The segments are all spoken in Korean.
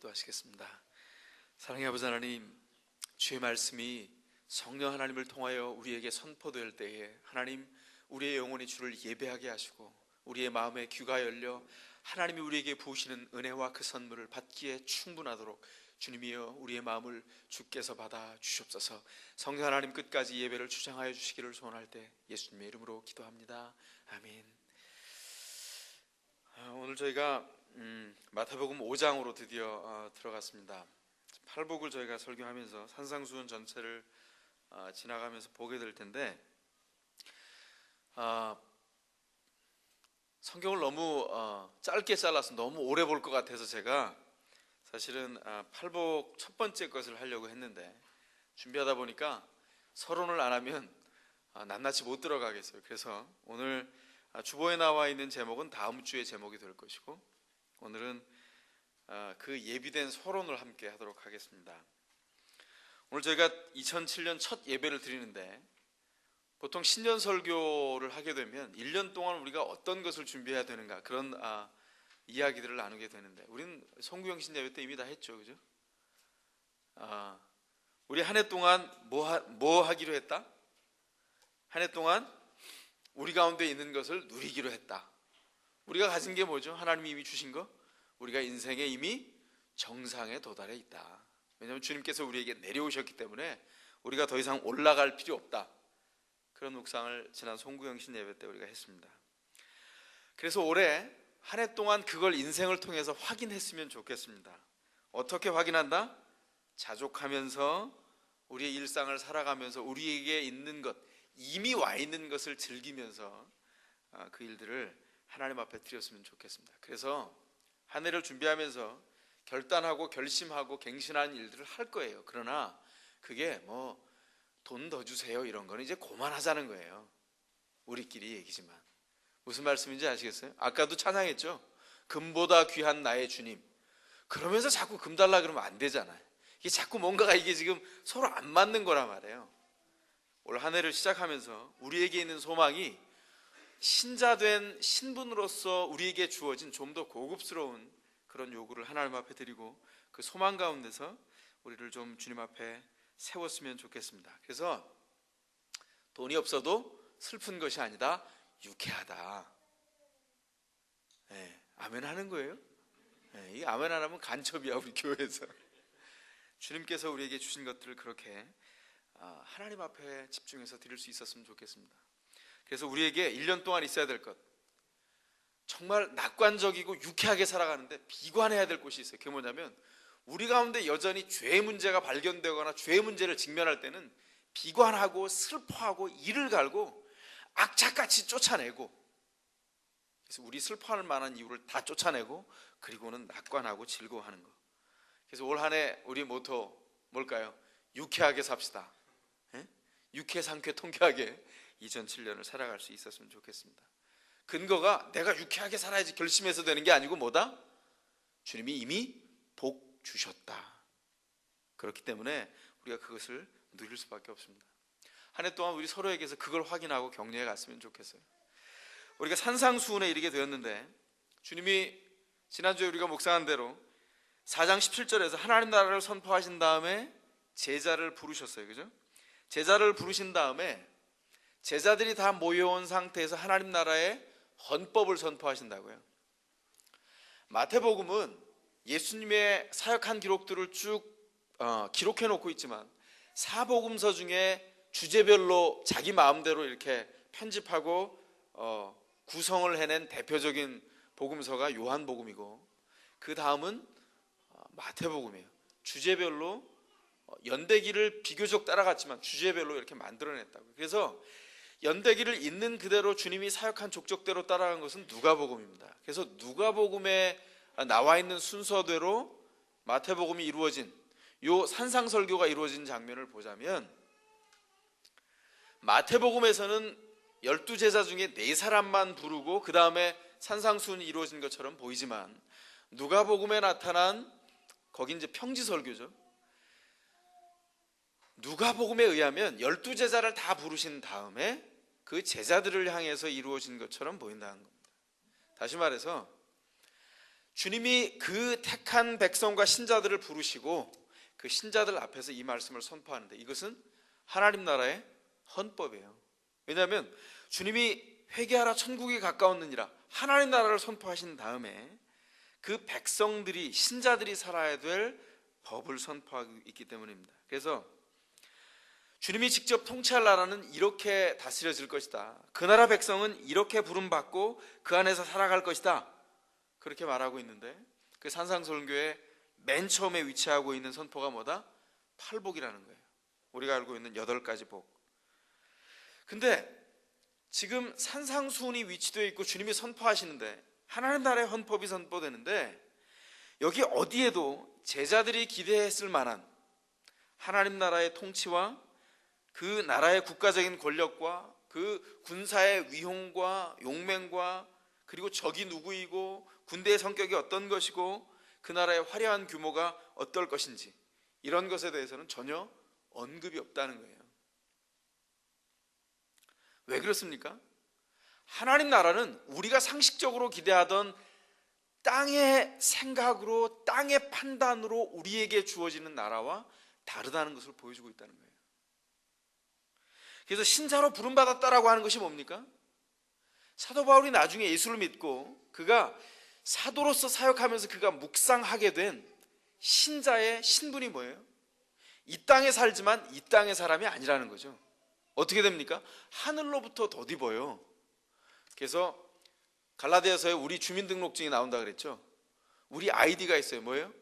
기도하시겠습니다. 사랑의 아버지 하나님, 주의 말씀이 성령 하나님을 통하여 우리에게 선포될 때에 하나님, 우리의 영혼이 주를 예배하게 하시고 우리의 마음에 귀가 열려 하나님이 우리에게 부으시는 은혜와 그 선물을 받기에 충분하도록 주님이여 우리의 마음을 주께서 받아 주시옵소서. 성령 하나님, 끝까지 예배를 주장하여 주시기를 소원할 때 예수님의 이름으로 기도합니다. 아멘. 오늘 저희가 마태복음 5장으로 드디어 들어갔습니다. 팔복을 저희가 설교하면서 산상수훈 전체를 지나가면서 보게 될 텐데, 성경을 너무 짧게 잘라서 너무 오래 볼 것 같아서 제가 사실은 팔복 첫 번째 것을 하려고 했는데, 준비하다 보니까 서론을 안 하면 낱낱이 못 들어가겠어요. 그래서 오늘 주보에 나와 있는 제목은 다음 주의 제목이 될 것이고, 오늘은 그 예비된 서론을 함께 하도록 하겠습니다. 오늘 저희가 2007년 첫 예배를 드리는데, 보통 신년 설교를 하게 되면 1년 동안 우리가 어떤 것을 준비해야 되는가, 그런 이야기들을 나누게 되는데, 우리는 송구영신 예배 때 이미 다 했죠, 그죠? 우리 한 해 동안 뭐 하기로 했다? 한 해 동안 우리 가운데 있는 것을 누리기로 했다. 우리가 가진 게 뭐죠? 하나님이 이미 주신 거? 우리가 인생에 이미 정상에 도달해 있다. 왜냐하면 주님께서 우리에게 내려오셨기 때문에 우리가 더 이상 올라갈 필요 없다. 그런 묵상을 지난 송구영신 예배 때 우리가 했습니다. 그래서 올해 한 해 동안 그걸 인생을 통해서 확인했으면 좋겠습니다. 어떻게 확인한다? 자족하면서 우리의 일상을 살아가면서 우리에게 있는 것, 이미 와 있는 것을 즐기면서 그 일들을 하나님 앞에 드렸으면 좋겠습니다. 그래서 한 해를 준비하면서 결단하고 결심하고 갱신하는 일들을 할 거예요. 그러나 그게 뭐 돈 더 주세요 이런 거는 이제 그만하자는 거예요. 우리끼리 얘기지만 무슨 말씀인지 아시겠어요? 아까도 찬양했죠. 금보다 귀한 나의 주님. 그러면서 자꾸 금 달라 그러면 안 되잖아요. 이게 자꾸 뭔가가 이게 지금 서로 안 맞는 거란 말이에요. 올 한 해를 시작하면서 우리에게 있는 소망이 신자된 신분으로서 우리에게 주어진 좀 더 고급스러운 그런 요구를 하나님 앞에 드리고, 그 소망 가운데서 우리를 좀 주님 앞에 세웠으면 좋겠습니다. 그래서 돈이 없어도 슬픈 것이 아니다, 유쾌하다. 네, 아멘 하는 거예요. 네, 이 아멘 안 하면 간첩이야 우리 교회에서. 주님께서 우리에게 주신 것들을 그렇게 하나님 앞에 집중해서 드릴 수 있었으면 좋겠습니다. 그래서 우리에게 1년 동안 있어야 될 것, 정말 낙관적이고 유쾌하게 살아가는데 비관해야 될 곳이 있어요. 그게 뭐냐면, 우리 가운데 여전히 죄의 문제가 발견되거나 죄의 문제를 직면할 때는 비관하고 슬퍼하고 이를 갈고 악착같이 쫓아내고, 그래서 우리 슬퍼할 만한 이유를 다 쫓아내고 그리고는 낙관하고 즐거워하는 거. 그래서 올 한 해 우리 모토 뭘까요? 유쾌하게 삽시다. 예? 유쾌 상쾌 통쾌하게 2007년을 살아갈 수 있었으면 좋겠습니다. 근거가 내가 유쾌하게 살아야지 결심해서 되는 게 아니고 뭐다? 주님이 이미 복 주셨다. 그렇기 때문에 우리가 그것을 누릴 수밖에 없습니다. 한 해 동안 우리 서로에게서 그걸 확인하고 격려해 갔으면 좋겠어요. 우리가 산상수훈에 이르게 되었는데, 주님이 지난주에 우리가 묵상한 대로 4장 17절에서 하나님 나라를 선포하신 다음에 제자를 부르셨어요. 그죠? 제자를 부르신 다음에 제자들이 다 모여온 상태에서 하나님 나라의 헌법을 선포하신다고요. 마태복음은 예수님의 사역한 기록들을 쭉 기록해 놓고 있지만, 사복음서 중에 주제별로 자기 마음대로 이렇게 편집하고 구성을 해낸 대표적인 복음서가 요한복음이고, 그 다음은 마태복음이에요. 주제별로 연대기를 비교적 따라갔지만 주제별로 이렇게 만들어냈다고. 그래서 연대기를 있는 그대로 주님이 사역한 족적대로 따라간 것은 누가복음입니다. 그래서 누가복음에 나와 있는 순서대로 마태복음이 이루어진, 요 산상설교가 이루어진 장면을 보자면, 마태복음에서는 12제자 중에 4사람만 부르고 그 다음에 산상수훈이 이루어진 것처럼 보이지만, 누가복음에 나타난, 거기 이제 평지설교죠. 누가복음에 의하면 12제자를 다 부르신 다음에 그 제자들을 향해서 이루어진 것처럼 보인다는 겁니다. 다시 말해서 주님이 그 택한 백성과 신자들을 부르시고 그 신자들 앞에서 이 말씀을 선포하는데, 이것은 하나님 나라의 헌법이에요. 왜냐하면 주님이 회개하라 천국이 가까웠느니라 하나님 나라를 선포하신 다음에 그 백성들이, 신자들이 살아야 될 법을 선포하고 있기 때문입니다. 그래서 주님이 직접 통치할 나라는 이렇게 다스려질 것이다, 그 나라 백성은 이렇게 부름받고 그 안에서 살아갈 것이다, 그렇게 말하고 있는데, 그 산상설교의 맨 처음에 위치하고 있는 선포가 뭐다? 팔복이라는 거예요. 우리가 알고 있는 8가지 복. 근데 지금 산상수훈이 위치되어 있고 주님이 선포하시는데, 하나님 나라의 헌법이 선포되는데, 여기 어디에도 제자들이 기대했을 만한 하나님 나라의 통치와 그 나라의 국가적인 권력과 그 군사의 위용과 용맹과 그리고 적이 누구이고 군대의 성격이 어떤 것이고 그 나라의 화려한 규모가 어떨 것인지, 이런 것에 대해서는 전혀 언급이 없다는 거예요. 왜 그렇습니까? 하나님 나라는 우리가 상식적으로 기대하던 땅의 생각으로, 땅의 판단으로 우리에게 주어지는 나라와 다르다는 것을 보여주고 있다는 거예요. 그래서 신자로 부름받았다라고 하는 것이 뭡니까? 사도 바울이 나중에 예수를 믿고 그가 사도로서 사역하면서 그가 묵상하게 된 신자의 신분이 뭐예요? 이 땅에 살지만 이 땅의 사람이 아니라는 거죠. 어떻게 됩니까? 하늘로부터 덧입어요. 그래서 갈라디아서에 우리 주민등록증이 나온다 그랬죠. 우리 아이디가 있어요. 뭐예요?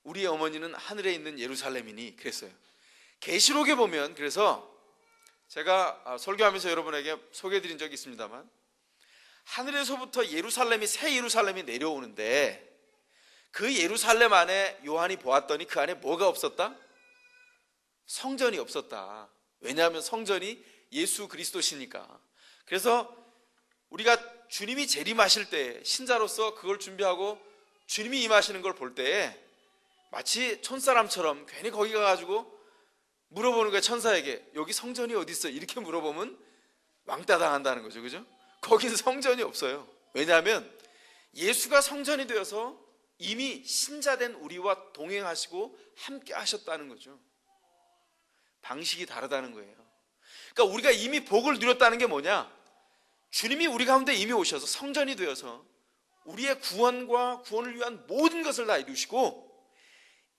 우리의 어머니는 하늘에 있는 예루살렘이니 그랬어요. 계시록에 보면, 그래서 제가 설교하면서 여러분에게 소개해드린 적이 있습니다만, 하늘에서부터 예루살렘이, 새 예루살렘이 내려오는데 그 예루살렘 안에 요한이 보았더니 그 안에 뭐가 없었다? 성전이 없었다. 왜냐하면 성전이 예수 그리스도시니까. 그래서 우리가 주님이 재림하실 때 신자로서 그걸 준비하고 주님이 임하시는 걸 볼 때에 마치 촌사람처럼 괜히 거기 가가지고 물어보는 거예요. 천사에게 여기 성전이 어디 있어? 이렇게 물어보면 왕따 당한다는 거죠. 그죠? 거긴 성전이 없어요. 왜냐하면 예수가 성전이 되어서 이미 신자된 우리와 동행하시고 함께 하셨다는 거죠. 방식이 다르다는 거예요. 그러니까 우리가 이미 복을 누렸다는 게 뭐냐? 주님이 우리 가운데 이미 오셔서 성전이 되어서 우리의 구원과 구원을 위한 모든 것을 다 이루시고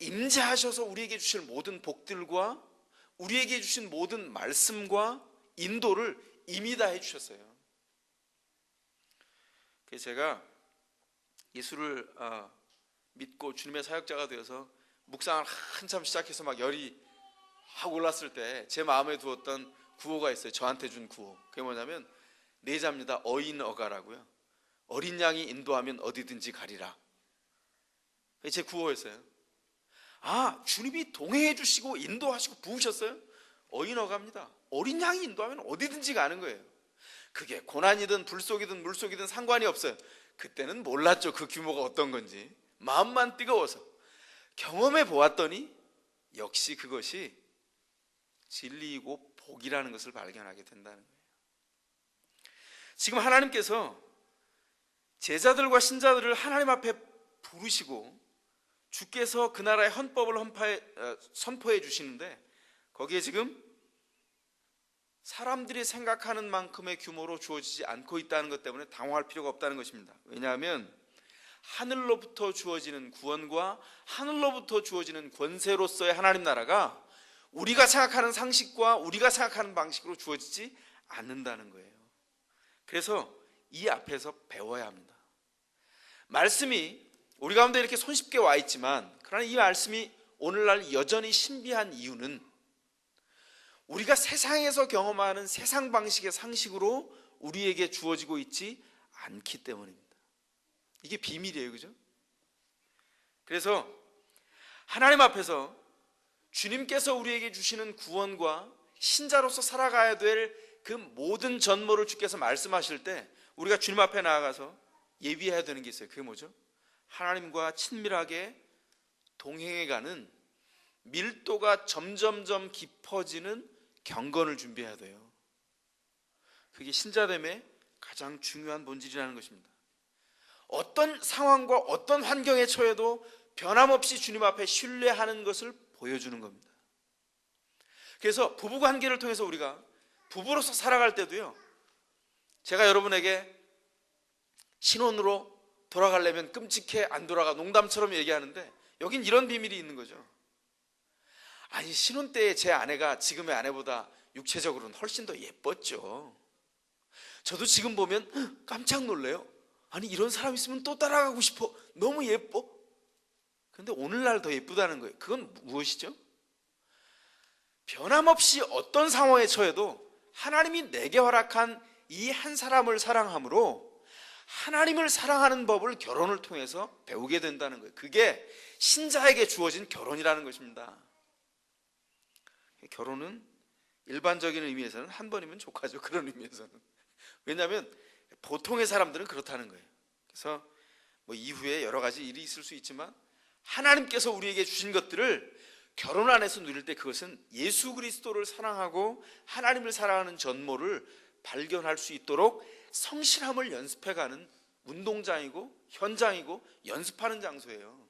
임재하셔서 우리에게 주실 모든 복들과 우리에게 주신 모든 말씀과 인도를 이미 다 해주셨어요. 그래서 제가 예수를 믿고 주님의 사역자가 되어서 묵상을 한참 시작해서 막 열이 확 올랐을 때 제 마음에 두었던 구호가 있어요. 저한테 준 구호. 그게 뭐냐면 4자입니다. 어인어가라고요. 어린 양이 인도하면 어디든지 가리라. 그게 제 구호였어요. 아, 주님이 동행해 주시고 인도하시고 부으셨어요? 어인어가입니다. 어린 양이 인도하면 어디든지 가는 거예요. 그게 고난이든 불속이든 물속이든 상관이 없어요. 그때는 몰랐죠. 그 규모가 어떤 건지. 마음만 뜨거워서 경험해 보았더니 역시 그것이 진리이고 복이라는 것을 발견하게 된다는 거예요. 지금 하나님께서 제자들과 신자들을 하나님 앞에 부르시고 주께서 그 나라의 헌법을 선포해 주시는데, 거기에 지금 사람들이 생각하는 만큼의 규모로 주어지지 않고 있다는 것 때문에 당황할 필요가 없다는 것입니다. 왜냐하면 하늘로부터 주어지는 구원과 하늘로부터 주어지는 권세로서의 하나님 나라가 우리가 생각하는 상식과 우리가 생각하는 방식으로 주어지지 않는다는 거예요. 그래서 이 앞에서 배워야 합니다. 말씀이 우리 가운데 이렇게 손쉽게 와 있지만, 그러나 이 말씀이 오늘날 여전히 신비한 이유는 우리가 세상에서 경험하는 세상 방식의 상식으로 우리에게 주어지고 있지 않기 때문입니다. 이게 비밀이에요. 그죠? 그래서 하나님 앞에서 주님께서 우리에게 주시는 구원과 신자로서 살아가야 될 그 모든 전모를 주께서 말씀하실 때 우리가 주님 앞에 나아가서 예비해야 되는 게 있어요. 그게 뭐죠? 하나님과 친밀하게 동행해가는 밀도가 점점점 깊어지는 경건을 준비해야 돼요. 그게 신자됨의 가장 중요한 본질이라는 것입니다. 어떤 상황과 어떤 환경에 처해도 변함없이 주님 앞에 신뢰하는 것을 보여주는 겁니다. 그래서 부부관계를 통해서 우리가 부부로서 살아갈 때도요, 제가 여러분에게 신혼으로 돌아가려면 끔찍해 안 돌아가 농담처럼 얘기하는데 여긴 이런 비밀이 있는 거죠. 아니, 신혼 때의 제 아내가 지금의 아내보다 육체적으로는 훨씬 더 예뻤죠. 저도 지금 보면 깜짝 놀래요. 아니, 이런 사람 있으면 또 따라가고 싶어. 너무 예뻐. 그런데 오늘날 더 예쁘다는 거예요. 그건 무엇이죠? 변함없이 어떤 상황에 처해도 하나님이 내게 허락한 이 한 사람을 사랑함으로 하나님을 사랑하는 법을 결혼을 통해서 배우게 된다는 거예요. 그게 신자에게 주어진 결혼이라는 것입니다. 결혼은 일반적인 의미에서는 한 번이면 족하죠. 그런 의미에서는. 왜냐하면 보통의 사람들은 그렇다는 거예요. 그래서 뭐 이후에 여러 가지 일이 있을 수 있지만 하나님께서 우리에게 주신 것들을 결혼 안에서 누릴 때 그것은 예수 그리스도를 사랑하고 하나님을 사랑하는 전모를 발견할 수 있도록 성실함을 연습해가는 운동장이고 현장이고 연습하는 장소예요.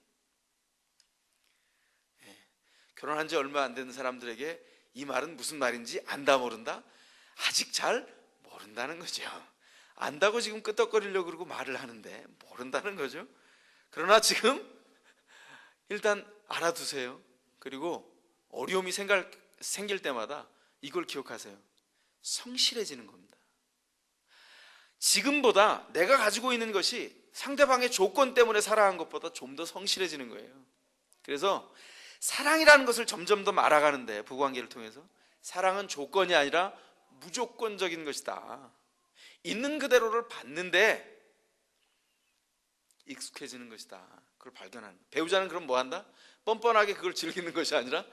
결혼한 지 얼마 안 된 사람들에게 이 말은 무슨 말인지 안다 모른다? 아직 잘 모른다는 거죠. 안다고 지금 끄떡거리려고 그러고 말을 하는데 모른다는 거죠. 그러나 지금 일단 알아두세요. 그리고 어려움이 생길 때마다 이걸 기억하세요. 성실해지는 겁니다. 지금보다 내가 가지고 있는 것이 상대방의 조건 때문에 사랑한 것보다 좀 더 성실해지는 거예요. 그래서 사랑이라는 것을 점점 더 알아가는데, 부부관계를 통해서 사랑은 조건이 아니라 무조건적인 것이다. 있는 그대로를 받는데 익숙해지는 것이다. 그걸 발견하는 거예요. 배우자는 그럼 뭐 한다? 뻔뻔하게 그걸 즐기는 것이 아니라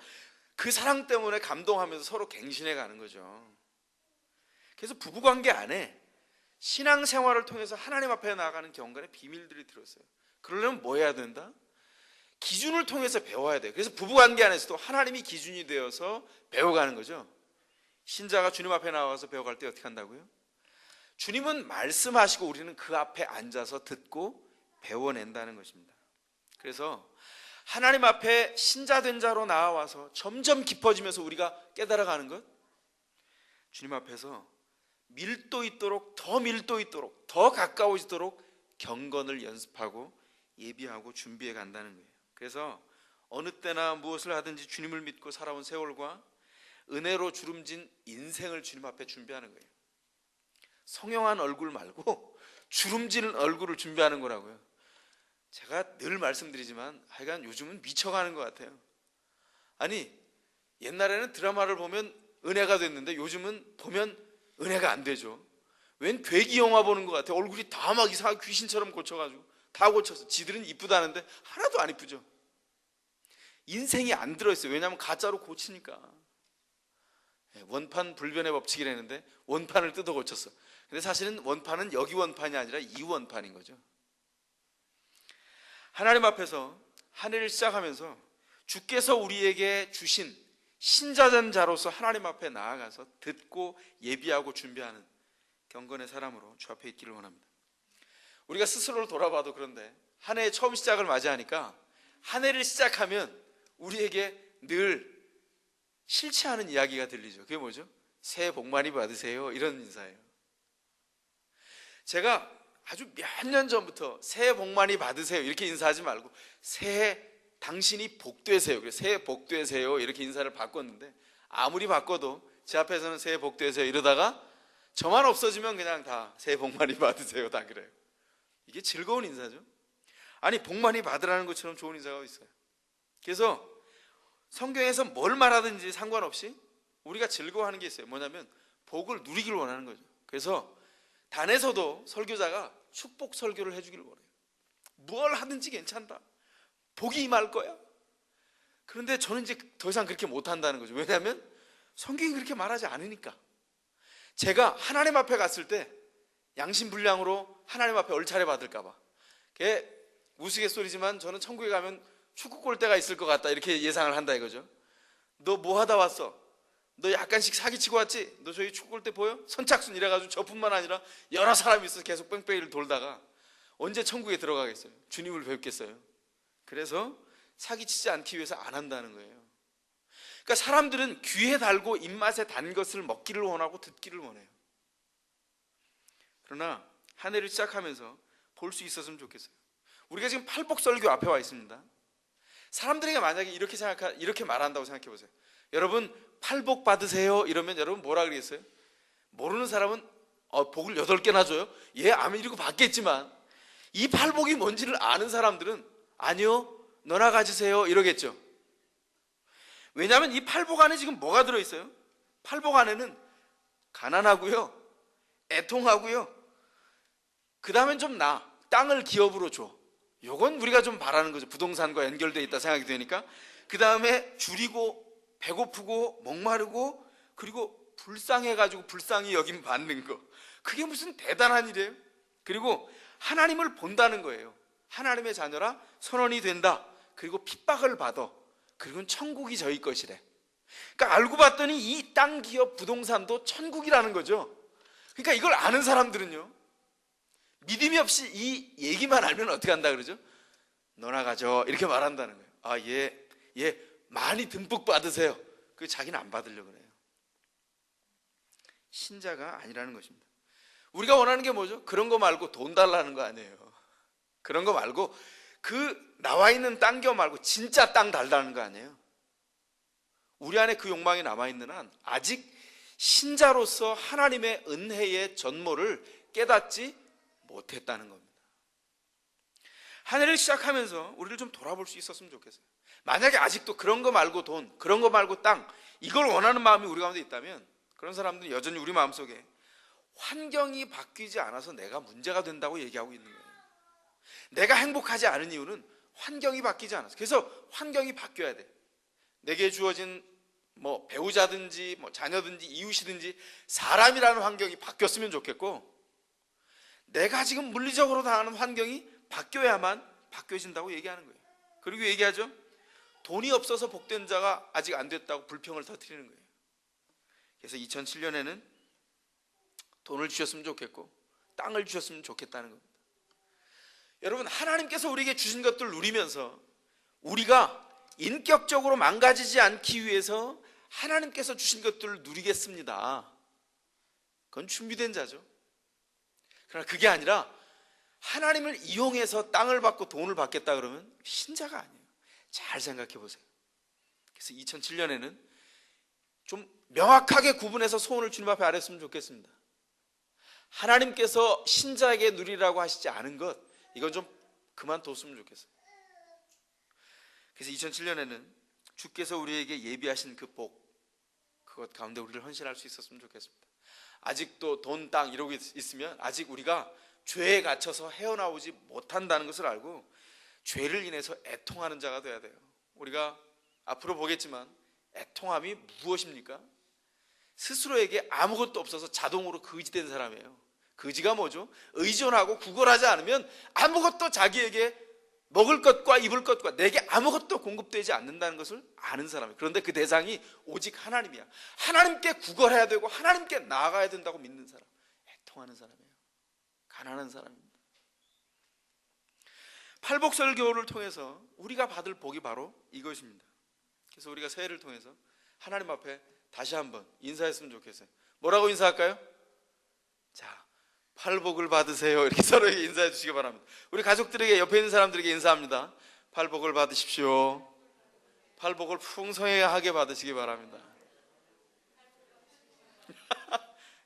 그 사랑 때문에 감동하면서 서로 갱신해 가는 거죠. 그래서 부부관계 안에 신앙생활을 통해서 하나님 앞에 나아가는 경건의 비밀들이 들었어요. 그러려면 뭐 해야 된다? 기준을 통해서 배워야 돼요. 그래서 부부관계 안에서도 하나님이 기준이 되어서 배워가는 거죠. 신자가 주님 앞에 나와서 배워갈 때 어떻게 한다고요? 주님은 말씀하시고 우리는 그 앞에 앉아서 듣고 배워낸다는 것입니다. 그래서 하나님 앞에 신자된 자로 나와서 점점 깊어지면서 우리가 깨달아가는 것, 주님 앞에서 밀도 있도록, 더 밀도 있도록, 더 가까워지도록 경건을 연습하고 예비하고 준비해 간다는 거예요. 그래서 어느 때나 무엇을 하든지 주님을 믿고 살아온 세월과 은혜로 주름진 인생을 주님 앞에 준비하는 거예요. 성형한 얼굴 말고 주름진 얼굴을 준비하는 거라고요. 제가 늘 말씀드리지만 하여간 요즘은 미쳐가는 것 같아요. 아니, 옛날에는 드라마를 보면 은혜가 됐는데 요즘은 보면 은혜가 안 되죠. 웬 괴기 영화 보는 것 같아요. 얼굴이 다 막 이상하게 귀신처럼 고쳐가지고 다 고쳐서 지들은 이쁘다는데 하나도 안 이쁘죠. 인생이 안 들어있어요. 왜냐하면 가짜로 고치니까. 원판 불변의 법칙이라는데 원판을 뜯어 고쳤어. 근데 사실은 원판은 여기 원판이 아니라 이 원판인 거죠. 하나님 앞에서 한 해를 시작하면서 주께서 우리에게 주신 신자된 자로서 하나님 앞에 나아가서 듣고 예비하고 준비하는 경건의 사람으로 주 앞에 있기를 원합니다. 우리가 스스로를 돌아봐도 그런데 한 해의 처음 시작을 맞이하니까 한 해를 시작하면 우리에게 늘 싫지 않은 이야기가 들리죠. 그게 뭐죠? 새해 복 많이 받으세요, 이런 인사예요. 제가 아주 몇 년 전부터 새해 복 많이 받으세요 이렇게 인사하지 말고 새해 당신이 복되세요, 그래서 새해 복되세요 이렇게 인사를 바꿨는데, 아무리 바꿔도 제 앞에서는 새해 복되세요 이러다가 저만 없어지면 그냥 다 새해 복 많이 받으세요 다 그래요. 이게 즐거운 인사죠. 아니, 복 많이 받으라는 것처럼 좋은 인사가 있어요. 그래서 성경에서 뭘 말하든지 상관없이 우리가 즐거워하는 게 있어요. 뭐냐면 복을 누리기를 원하는 거죠. 그래서 단에서도 설교자가 축복 설교를 해주기를 원해요. 뭘 하든지 괜찮다, 복이 임할 거야. 그런데 저는 이제 더 이상 그렇게 못한다는 거죠. 왜냐하면 성경이 그렇게 말하지 않으니까. 제가 하나님 앞에 갔을 때 양심불량으로 하나님 앞에 얼차려 받을까 봐, 그게 우스갯소리지만 저는 천국에 가면 축구 골대가 있을 것 같다 이렇게 예상을 한다 이거죠. 너 뭐 하다 왔어? 너 약간씩 사기치고 왔지? 너 저기 축구 골대 보여? 선착순 이래가지고 저뿐만 아니라 여러 사람이 있어서 계속 뺑뺑이를 돌다가 언제 천국에 들어가겠어요? 주님을 뵙겠어요? 그래서 사기치지 않기 위해서 안 한다는 거예요. 그러니까 사람들은 귀에 달고 입맛에 단 것을 먹기를 원하고 듣기를 원해요. 그러나 한 해를 시작하면서 볼 수 있었으면 좋겠어요. 우리가 지금 팔복설교 앞에 와 있습니다. 사람들에게 만약에 이렇게 말한다고 생각해 보세요. 여러분 팔복 받으세요 이러면 여러분 뭐라 그러겠어요? 모르는 사람은 복을 8개나 줘요? 예, 아멘 이러고 받겠지만 이 팔복이 뭔지를 아는 사람들은 아니요, 너나 가지세요 이러겠죠. 왜냐하면 이 팔복 안에 지금 뭐가 들어있어요? 팔복 안에는 가난하고요, 애통하고요, 그 다음엔 좀 땅을 기업으로 줘. 요건 우리가 좀 바라는 거죠. 부동산과 연결되어 있다 생각이 되니까. 그 다음에 줄이고 배고프고 목마르고 그리고 불쌍해가지고 불쌍히 여김 받는 거, 그게 무슨 대단한 일이에요? 그리고 하나님을 본다는 거예요. 하나님의 자녀라 선언이 된다. 그리고 핍박을 받아. 그리고 천국이 저희 것이래. 그러니까 알고 봤더니 이 땅 기업 부동산도 천국이라는 거죠. 그러니까 이걸 아는 사람들은요, 믿음이 없이 이 얘기만 알면 어떻게 한다 그러죠? 너나 가져 이렇게 말한다는 거예요. 아, 예, 많이 듬뿍 받으세요. 그 자기는 안 받으려고 그래요. 신자가 아니라는 것입니다. 우리가 원하는 게 뭐죠? 그런 거 말고 돈 달라는 거 아니에요. 그런 거 말고 그 나와 있는 땅 기업 말고 진짜 땅 달라는 거 아니에요. 우리 안에 그 욕망이 남아있는 한 아직 신자로서 하나님의 은혜의 전모를 깨닫지 못했다는 겁니다. 한 해를 시작하면서 우리를 좀 돌아볼 수 있었으면 좋겠어요. 만약에 아직도 그런 거 말고 돈, 그런 거 말고 땅, 이걸 원하는 마음이 우리 가운데 있다면 그런 사람들은 여전히 우리 마음속에 환경이 바뀌지 않아서 내가 문제가 된다고 얘기하고 있는 거예요. 내가 행복하지 않은 이유는 환경이 바뀌지 않아서. 그래서 환경이 바뀌어야 돼. 내게 주어진 배우자든지 자녀든지 이웃이든지 사람이라는 환경이 바뀌었으면 좋겠고, 내가 지금 물리적으로 당하는 환경이 바뀌어야만 바뀌어진다고 얘기하는 거예요. 그리고 얘기하죠. 돈이 없어서 복된 자가 아직 안 됐다고 불평을 터뜨리는 거예요. 그래서 2007년에는 돈을 주셨으면 좋겠고 땅을 주셨으면 좋겠다는 겁니다. 여러분, 하나님께서 우리에게 주신 것들을 누리면서 우리가 인격적으로 망가지지 않기 위해서 하나님께서 주신 것들을 누리겠습니다. 그건 준비된 자죠. 그러나 그게 아니라 하나님을 이용해서 땅을 받고 돈을 받겠다 그러면 신자가 아니에요. 잘 생각해 보세요. 그래서 2007년에는 좀 명확하게 구분해서 소원을 주님 앞에 아뢰었으면 좋겠습니다. 하나님께서 신자에게 누리라고 하시지 않은 것, 이건 좀 그만뒀으면 좋겠어요. 그래서 2007년에는 주께서 우리에게 예비하신 그 복, 그것 가운데 우리를 헌신할 수 있었으면 좋겠습니다. 아직도 돈, 땅 이러고 있으면 아직 우리가 죄에 갇혀서 헤어나오지 못한다는 것을 알고 죄를 인해서 애통하는 자가 돼야 돼요. 우리가 앞으로 보겠지만 애통함이 무엇입니까? 스스로에게 아무것도 없어서 자동으로 거지된 사람이에요. 거지가 뭐죠? 의존하고 구걸하지 않으면 아무것도 자기에게 먹을 것과 입을 것과 내게 아무것도 공급되지 않는다는 것을 아는 사람이에요. 그런데 그 대상이 오직 하나님이야. 하나님께 구걸해야 되고 하나님께 나아가야 된다고 믿는 사람, 애통하는 사람이에요. 가난한 사람입니다. 팔복설교를 통해서 우리가 받을 복이 바로 이것입니다. 그래서 우리가 새해를 통해서 하나님 앞에 다시 한번 인사했으면 좋겠어요. 뭐라고 인사할까요? 자, 팔복을 받으세요. 이렇게 서로에게 인사해 주시기 바랍니다. 우리 가족들에게, 옆에 있는 사람들에게 인사합니다. 팔복을 받으십시오. 팔복을 풍성하게 받으시기 바랍니다.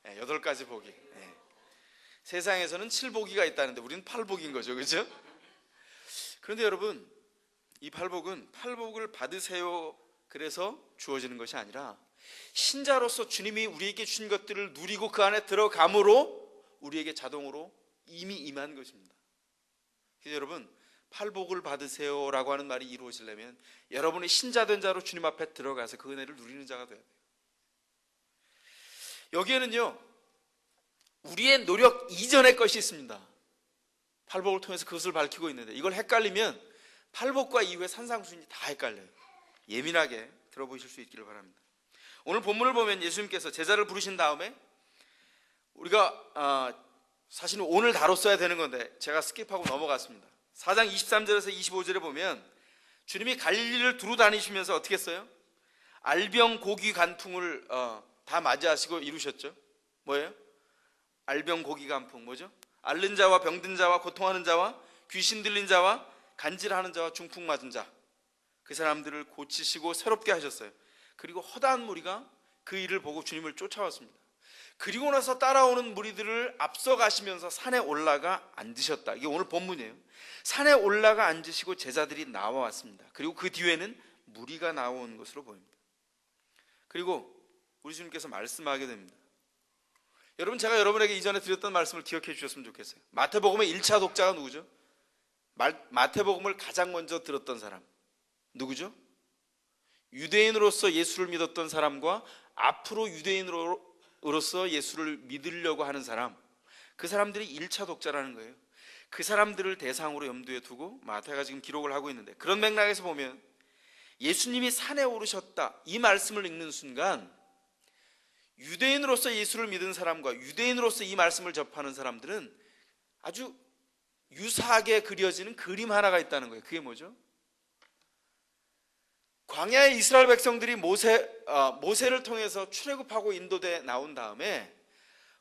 8가지 복이. 세상에서는 7복이가 있다는데 우리는 8복인 거죠, 그렇죠? 그런데 여러분, 이 팔복은 팔복을 받으세요 그래서 주어지는 것이 아니라 신자로서 주님이 우리에게 주신 것들을 누리고 그 안에 들어감으로 우리에게 자동으로 이미 임한 것입니다. 그래서 여러분, 팔복을 받으세요라고 하는 말이 이루어지려면 여러분이 신자된 자로 주님 앞에 들어가서 그 은혜를 누리는 자가 돼야 돼요. 여기에는요, 우리의 노력 이전의 것이 있습니다. 팔복을 통해서 그것을 밝히고 있는데 이걸 헷갈리면 팔복과 이후의 산상수훈이 다 헷갈려요. 예민하게 들어보실 수 있기를 바랍니다. 오늘 본문을 보면 예수님께서 제자를 부르신 다음에 우리가 사실은 오늘 다뤘어야 되는 건데 제가 스킵하고 넘어갔습니다. 4장 23절에서 25절에 보면 주님이 갈릴리를 두루 다니시면서 어떻게 했어요? 알병 고기 간풍을 다 맞이하시고 이루셨죠. 뭐예요? 알병 고기 간풍 뭐죠? 앓는 자와 병든 자와 고통하는 자와 귀신 들린 자와 간질하는 자와 중풍 맞은 자, 그 사람들을 고치시고 새롭게 하셨어요. 그리고 허다한 무리가 그 일을 보고 주님을 쫓아왔습니다. 그리고 나서 따라오는 무리들을 앞서 가시면서 산에 올라가 앉으셨다. 이게 오늘 본문이에요. 산에 올라가 앉으시고 제자들이 나와왔습니다. 그리고 그 뒤에는 무리가 나온 것으로 보입니다. 그리고 우리 주님께서 말씀하게 됩니다. 여러분, 제가 여러분에게 이전에 드렸던 말씀을 기억해 주셨으면 좋겠어요. 마태복음의 1차 독자가 누구죠? 마태복음을 가장 먼저 들었던 사람 누구죠? 유대인으로서 예수를 믿었던 사람과 앞으로 유대인으로서 예수를 믿으려고 하는 사람, 그 사람들이 1차 독자라는 거예요. 그 사람들을 대상으로 염두에 두고 마태가 지금 기록을 하고 있는데, 그런 맥락에서 보면 예수님이 산에 오르셨다 이 말씀을 읽는 순간 유대인으로서 예수를 믿은 사람과 유대인으로서 이 말씀을 접하는 사람들은 아주 유사하게 그려지는 그림 하나가 있다는 거예요. 그게 뭐죠? 광야의 이스라엘 백성들이 모세를 통해서 출애굽하고 인도돼 나온 다음에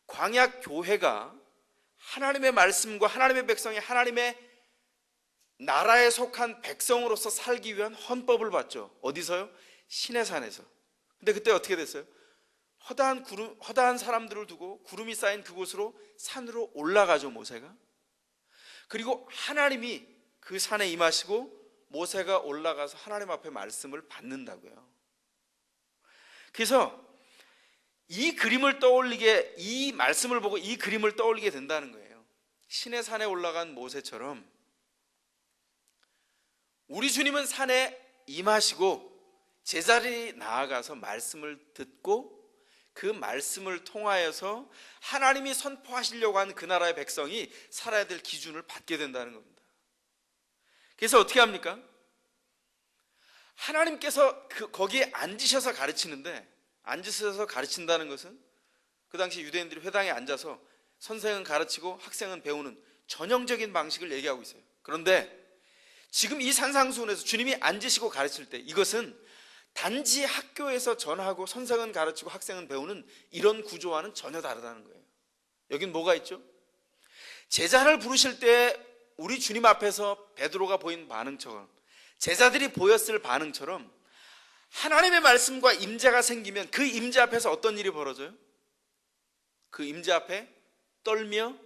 광야 교회가 하나님의 말씀과 하나님의 백성이 하나님의 나라에 속한 백성으로서 살기 위한 헌법을 받죠. 어디서요? 시내산에서. 근데 그때 어떻게 됐어요? 허다한 사람들을 두고 구름이 쌓인 그곳으로 산으로 올라가죠, 모세가. 그리고 하나님이 그 산에 임하시고 모세가 올라가서 하나님 앞에 말씀을 받는다고요. 그래서 이 말씀을 보고 이 그림을 떠올리게 된다는 거예요. 신의 산에 올라간 모세처럼 우리 주님은 산에 임하시고 제자리에 나아가서 말씀을 듣고 그 말씀을 통하여서 하나님이 선포하시려고 하는 그 나라의 백성이 살아야 될 기준을 받게 된다는 겁니다. 그래서 어떻게 합니까? 하나님께서 거기에 앉으셔서 가르치는데, 앉으셔서 가르친다는 것은 그 당시 유대인들이 회당에 앉아서 선생은 가르치고 학생은 배우는 전형적인 방식을 얘기하고 있어요. 그런데 지금 이 산상수훈에서 주님이 앉으시고 가르칠 때 이것은 단지 학교에서 전하고 선생은 가르치고 학생은 배우는 이런 구조와는 전혀 다르다는 거예요. 여긴 뭐가 있죠? 제자를 부르실 때 우리 주님 앞에서 베드로가 보인 반응처럼, 제자들이 보였을 반응처럼 하나님의 말씀과 임재가 생기면 그 임재 앞에서 어떤 일이 벌어져요? 그 임재 앞에 떨며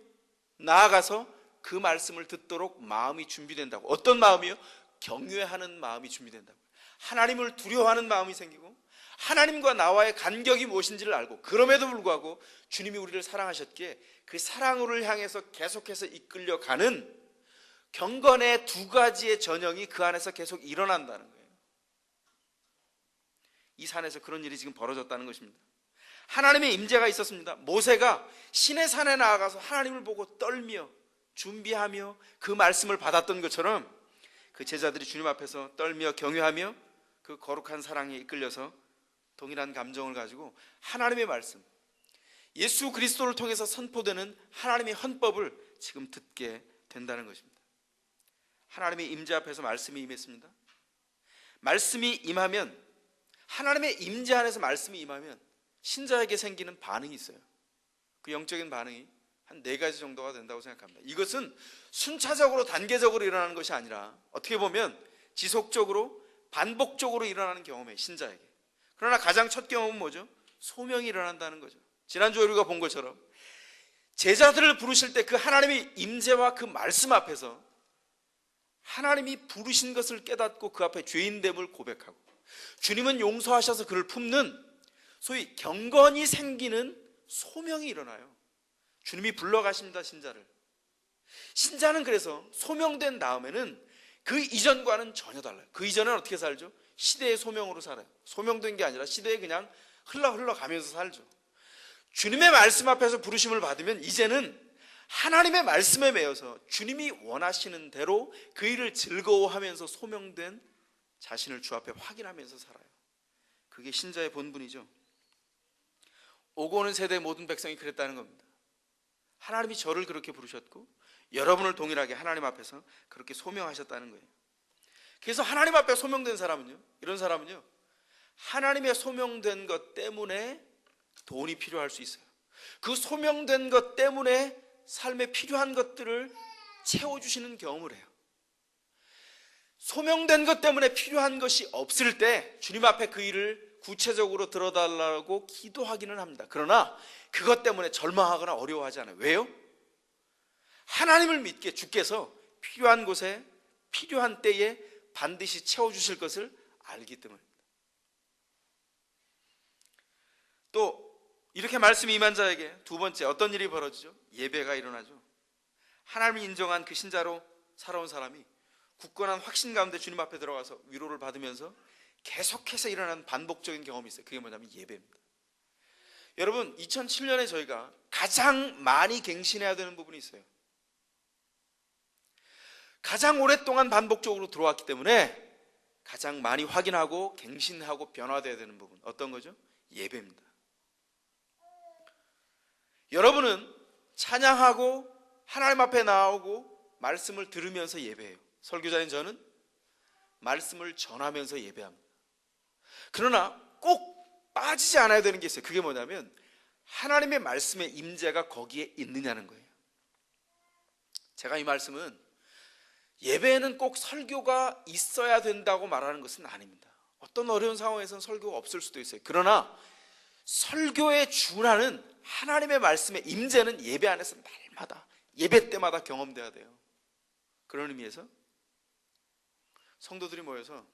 나아가서 그 말씀을 듣도록 마음이 준비된다고. 어떤 마음이요? 경외하는 마음이 준비된다고. 하나님을 두려워하는 마음이 생기고 하나님과 나와의 간격이 무엇인지를 알고, 그럼에도 불구하고 주님이 우리를 사랑하셨기에 그 사랑으로 향해서 계속해서 이끌려가는 경건의 두 가지의 전형이 그 안에서 계속 일어난다는 거예요. 이 산에서 그런 일이 지금 벌어졌다는 것입니다. 하나님의 임재가 있었습니다. 모세가 신의 산에 나아가서 하나님을 보고 떨며 준비하며 그 말씀을 받았던 것처럼 그 제자들이 주님 앞에서 떨며 경외하며 그 거룩한 사랑에 이끌려서 동일한 감정을 가지고 하나님의 말씀, 예수 그리스도를 통해서 선포되는 하나님의 헌법을 지금 듣게 된다는 것입니다. 하나님의 임재 앞에서 말씀이 임했습니다. 말씀이 임하면, 하나님의 임재 안에서 말씀이 임하면 신자에게 생기는 반응이 있어요. 그 영적인 반응이 한 4가지 정도가 된다고 생각합니다. 이것은 순차적으로 단계적으로 일어나는 것이 아니라 어떻게 보면 지속적으로 반복적으로 일어나는 경험이에요, 신자에게. 그러나 가장 첫 경험은 뭐죠? 소명이 일어난다는 거죠. 지난주에 우리가 본 것처럼 제자들을 부르실 때 그 하나님의 임재와 그 말씀 앞에서 하나님이 부르신 것을 깨닫고 그 앞에 죄인됨을 고백하고 주님은 용서하셔서 그를 품는 소위 경건이 생기는 소명이 일어나요. 주님이 불러가십니다, 신자를. 신자는 그래서 소명된 다음에는 그 이전과는 전혀 달라요. 그 이전은 어떻게 살죠? 시대의 소명으로 살아요. 소명된 게 아니라 시대에 그냥 흘러가면서 살죠. 주님의 말씀 앞에서 부르심을 받으면 이제는 하나님의 말씀에 매여서 주님이 원하시는 대로 그 일을 즐거워하면서 소명된 자신을 주 앞에 확인하면서 살아요. 그게 신자의 본분이죠. 오고 오는 세대의 모든 백성이 그랬다는 겁니다. 하나님이 저를 그렇게 부르셨고 여러분을 동일하게 하나님 앞에서 그렇게 소명하셨다는 거예요. 그래서 하나님 앞에 소명된 사람은요, 이런 사람은요, 하나님의 소명된 것 때문에 돈이 필요할 수 있어요. 그 소명된 것 때문에 삶에 필요한 것들을 채워주시는 경험을 해요. 소명된 것 때문에 필요한 것이 없을 때 주님 앞에 그 일을 구체적으로 들어달라고 기도하기는 합니다. 그러나 그것 때문에 절망하거나 어려워하지 않아요. 왜요? 하나님을 믿기에 주께서 필요한 곳에 필요한 때에 반드시 채워주실 것을 알기 때문입니다. 또 이렇게 말씀이 임한 자에게 두 번째 어떤 일이 벌어지죠? 예배가 일어나죠. 하나님이 인정한 그 신자로 살아온 사람이 굳건한 확신 가운데 주님 앞에 들어가서 위로를 받으면서 계속해서 일어나는 반복적인 경험이 있어요. 그게 뭐냐면 예배입니다. 여러분, 2007년에 저희가 가장 많이 갱신해야 되는 부분이 있어요. 가장 오랫동안 반복적으로 들어왔기 때문에 가장 많이 확인하고 갱신하고 변화되어야 되는 부분, 어떤 거죠? 예배입니다. 여러분은 찬양하고 하나님 앞에 나오고 말씀을 들으면서 예배해요. 설교자인 저는 말씀을 전하면서 예배합니다. 그러나 꼭 빠지지 않아야 되는 게 있어요. 그게 뭐냐면 하나님의 말씀의 임재가 거기에 있느냐는 거예요. 제가 이 말씀은 예배에는 꼭 설교가 있어야 된다고 말하는 것은 아닙니다. 어떤 어려운 상황에서는 설교가 없을 수도 있어요. 그러나 설교에 준하는 하나님의 말씀의 임재는 예배 안에서 날마다 예배 때마다 경험돼야 돼요. 그런 의미에서 성도들이 모여서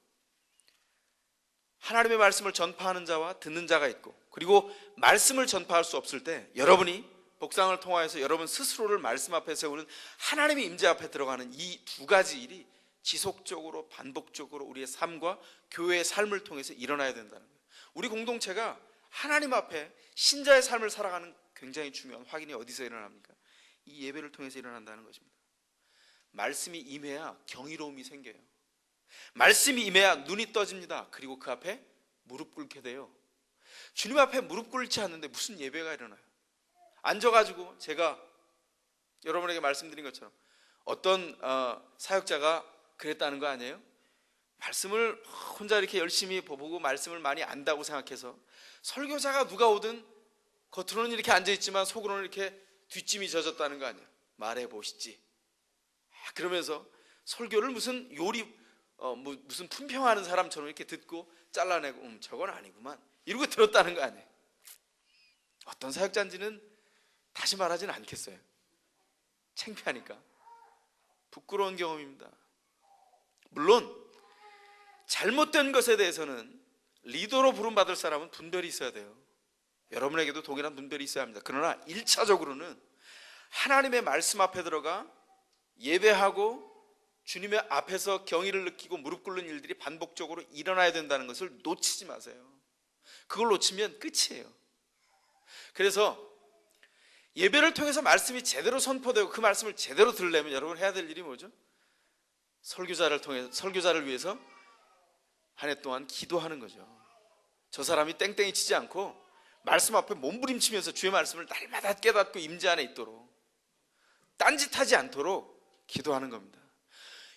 하나님의 말씀을 전파하는 자와 듣는 자가 있고, 그리고 말씀을 전파할 수 없을 때 여러분이 복상을 통하여서 여러분 스스로를 말씀 앞에 세우는 하나님의 임재 앞에 들어가는 이 두 가지 일이 지속적으로 반복적으로 우리의 삶과 교회의 삶을 통해서 일어나야 된다는 거예요. 우리 공동체가 하나님 앞에 신자의 삶을 살아가는 굉장히 중요한 확인이 어디서 일어납니까? 이 예배를 통해서 일어난다는 것입니다. 말씀이 임해야 경이로움이 생겨요. 말씀이 임해야 눈이 떠집니다. 그리고 그 앞에 무릎 꿇게 돼요. 주님 앞에 무릎 꿇지 않는데 무슨 예배가 일어나요? 앉아가지고 제가 여러분에게 말씀드린 것처럼 어떤 사역자가 그랬다는 거 아니에요? 말씀을 혼자 이렇게 열심히 보고 말씀을 많이 안다고 생각해서 설교자가 누가 오든 겉으로는 이렇게 앉아있지만 속으로는 이렇게 뒷짐이 젖었다는 거 아니에요? 말해보시지. 그러면서 설교를 무슨 무슨 품평하는 사람처럼 이렇게 듣고 잘라내고 저건 아니구만 이러고 들었다는 거 아니에요? 어떤 사역자인지는 다시 말하지는 않겠어요. 창피하니까. 부끄러운 경험입니다. 물론 잘못된 것에 대해서는 리더로 부름받을 사람은 분별이 있어야 돼요. 여러분에게도 동일한 분별이 있어야 합니다. 그러나 1차적으로는 하나님의 말씀 앞에 들어가 예배하고 주님의 앞에서 경의를 느끼고 무릎 꿇는 일들이 반복적으로 일어나야 된다는 것을 놓치지 마세요. 그걸 놓치면 끝이에요. 그래서 예배를 통해서 말씀이 제대로 선포되고 그 말씀을 제대로 들으려면 여러분 해야 될 일이 뭐죠? 설교자를 위해서 한 해 동안 기도하는 거죠. 저 사람이 땡땡이 치지 않고 말씀 앞에 몸부림치면서 주의 말씀을 날마다 깨닫고 임재 안에 있도록, 딴짓하지 않도록 기도하는 겁니다.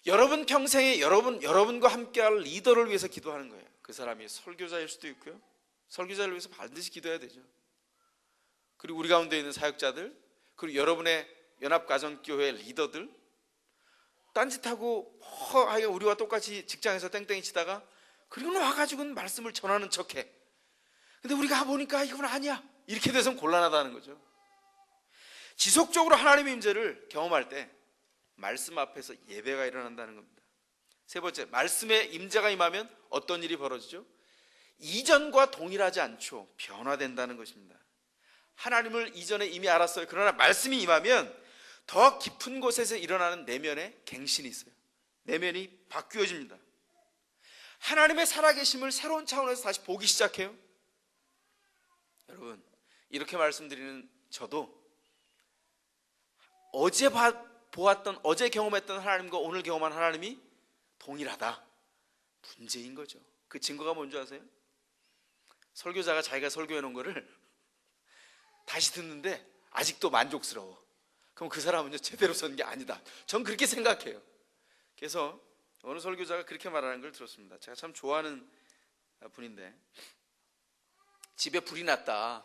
여러분 평생에 여러분과 함께할 리더를 위해서 기도하는 거예요. 그 사람이 설교자일 수도 있고요, 설교자를 위해서 반드시 기도해야 되죠. 그리고 우리 가운데 있는 사역자들, 그리고 여러분의 연합가정교회 리더들, 딴짓하고 우리와 똑같이 직장에서 땡땡이 치다가 그리고는 와가지고는 말씀을 전하는 척해. 근데 우리가 보니까 이건 아니야, 이렇게 돼서는 곤란하다는 거죠. 지속적으로 하나님의 임재를 경험할 때 말씀 앞에서 예배가 일어난다는 겁니다. 세 번째, 말씀의 임재가 임하면 어떤 일이 벌어지죠? 이전과 동일하지 않죠. 변화된다는 것입니다. 하나님을 이전에 이미 알았어요. 그러나 말씀이 임하면 더 깊은 곳에서 일어나는 내면의 갱신이 있어요. 내면이 바뀌어집니다. 하나님의 살아계심을 새로운 차원에서 다시 보기 시작해요. 여러분, 이렇게 말씀드리는 저도 어제 보았던, 어제 경험했던 하나님과 오늘 경험한 하나님이 동일하다. 문제인 거죠. 그 증거가 뭔지 아세요? 설교자가 자기가 설교해 놓은 거를 다시 듣는데 아직도 만족스러워. 그럼 그 사람은요 제대로 선 게 아니다. 전 그렇게 생각해요. 그래서 어느 설교자가 그렇게 말하는 걸 들었습니다. 제가 참 좋아하는 분인데, 집에 불이 났다.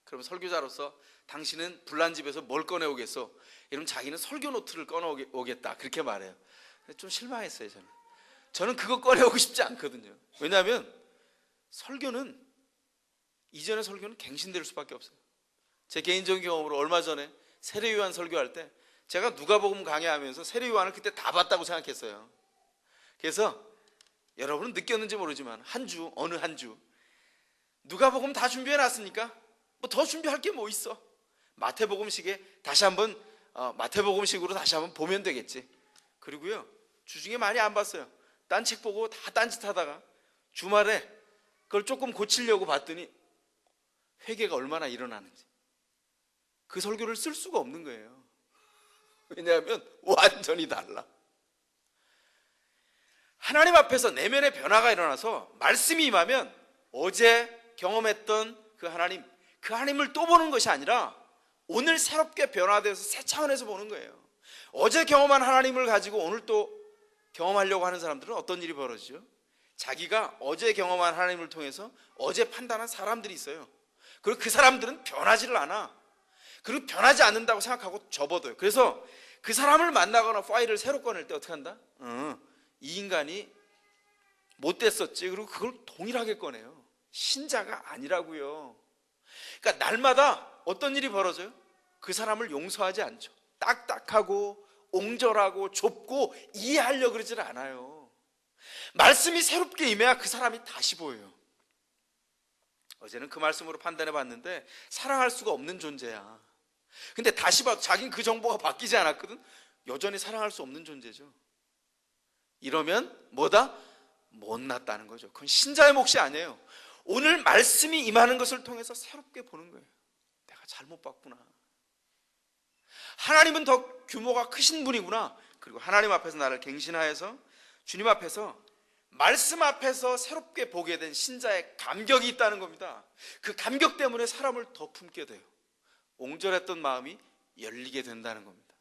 그러면 설교자로서 당신은 불난 집에서 뭘 꺼내오겠어? 이러면 자기는 설교 노트를 꺼내오겠다. 그렇게 말해요. 좀 실망했어요. 저는 그거 꺼내오고 싶지 않거든요. 왜냐하면 설교는, 이전의 설교는 갱신될 수밖에 없어요. 제 개인적인 경험으로 얼마 전에 세례요한 설교할 때 제가 누가복음 강의하면서 세례요한을 그때 다 봤다고 생각했어요. 그래서 여러분은 느꼈는지 모르지만 어느 한 주 누가복음 다 준비해 놨으니까 뭐 더 준비할 게 뭐 있어? 마태복음식에 다시 한번 마태복음식으로 다시 한번 보면 되겠지. 그리고요, 주중에 많이 안 봤어요. 딴 책 보고 다 딴짓하다가 주말에 그걸 조금 고치려고 봤더니 회개가 얼마나 일어나는지, 그 설교를 쓸 수가 없는 거예요. 왜냐하면 완전히 달라. 하나님 앞에서 내면의 변화가 일어나서 말씀이 임하면 어제 경험했던 그 하나님을 또 보는 것이 아니라 오늘 새롭게 변화되어서 새 차원에서 보는 거예요. 어제 경험한 하나님을 가지고 오늘 또 경험하려고 하는 사람들은 어떤 일이 벌어지죠? 자기가 어제 경험한 하나님을 통해서 어제 판단한 사람들이 있어요. 그리고 그 사람들은 변하지를 않아. 그리고 변하지 않는다고 생각하고 접어둬요. 그래서 그 사람을 만나거나 파일을 새로 꺼낼 때 어떻게 한다? 이 인간이 못됐었지. 그리고 그걸 동일하게 꺼내요. 신자가 아니라고요. 그러니까 날마다 어떤 일이 벌어져요? 그 사람을 용서하지 않죠. 딱딱하고 옹졸하고 좁고 이해하려고 그러질 않아요. 말씀이 새롭게 임해야 그 사람이 다시 보여요. 어제는 그 말씀으로 판단해 봤는데 사랑할 수가 없는 존재야. 근데 다시 봐도 자기는 그 정보가 바뀌지 않았거든. 여전히 사랑할 수 없는 존재죠. 이러면 뭐다? 못났다는 거죠. 그건 신자의 몫이 아니에요. 오늘 말씀이 임하는 것을 통해서 새롭게 보는 거예요. 내가 잘못 봤구나. 하나님은 더 규모가 크신 분이구나. 그리고 하나님 앞에서 나를 갱신하여서 주님 앞에서, 말씀 앞에서 새롭게 보게 된 신자의 감격이 있다는 겁니다. 그 감격 때문에 사람을 더 품게 돼요. 옹졸했던 마음이 열리게 된다는 겁니다.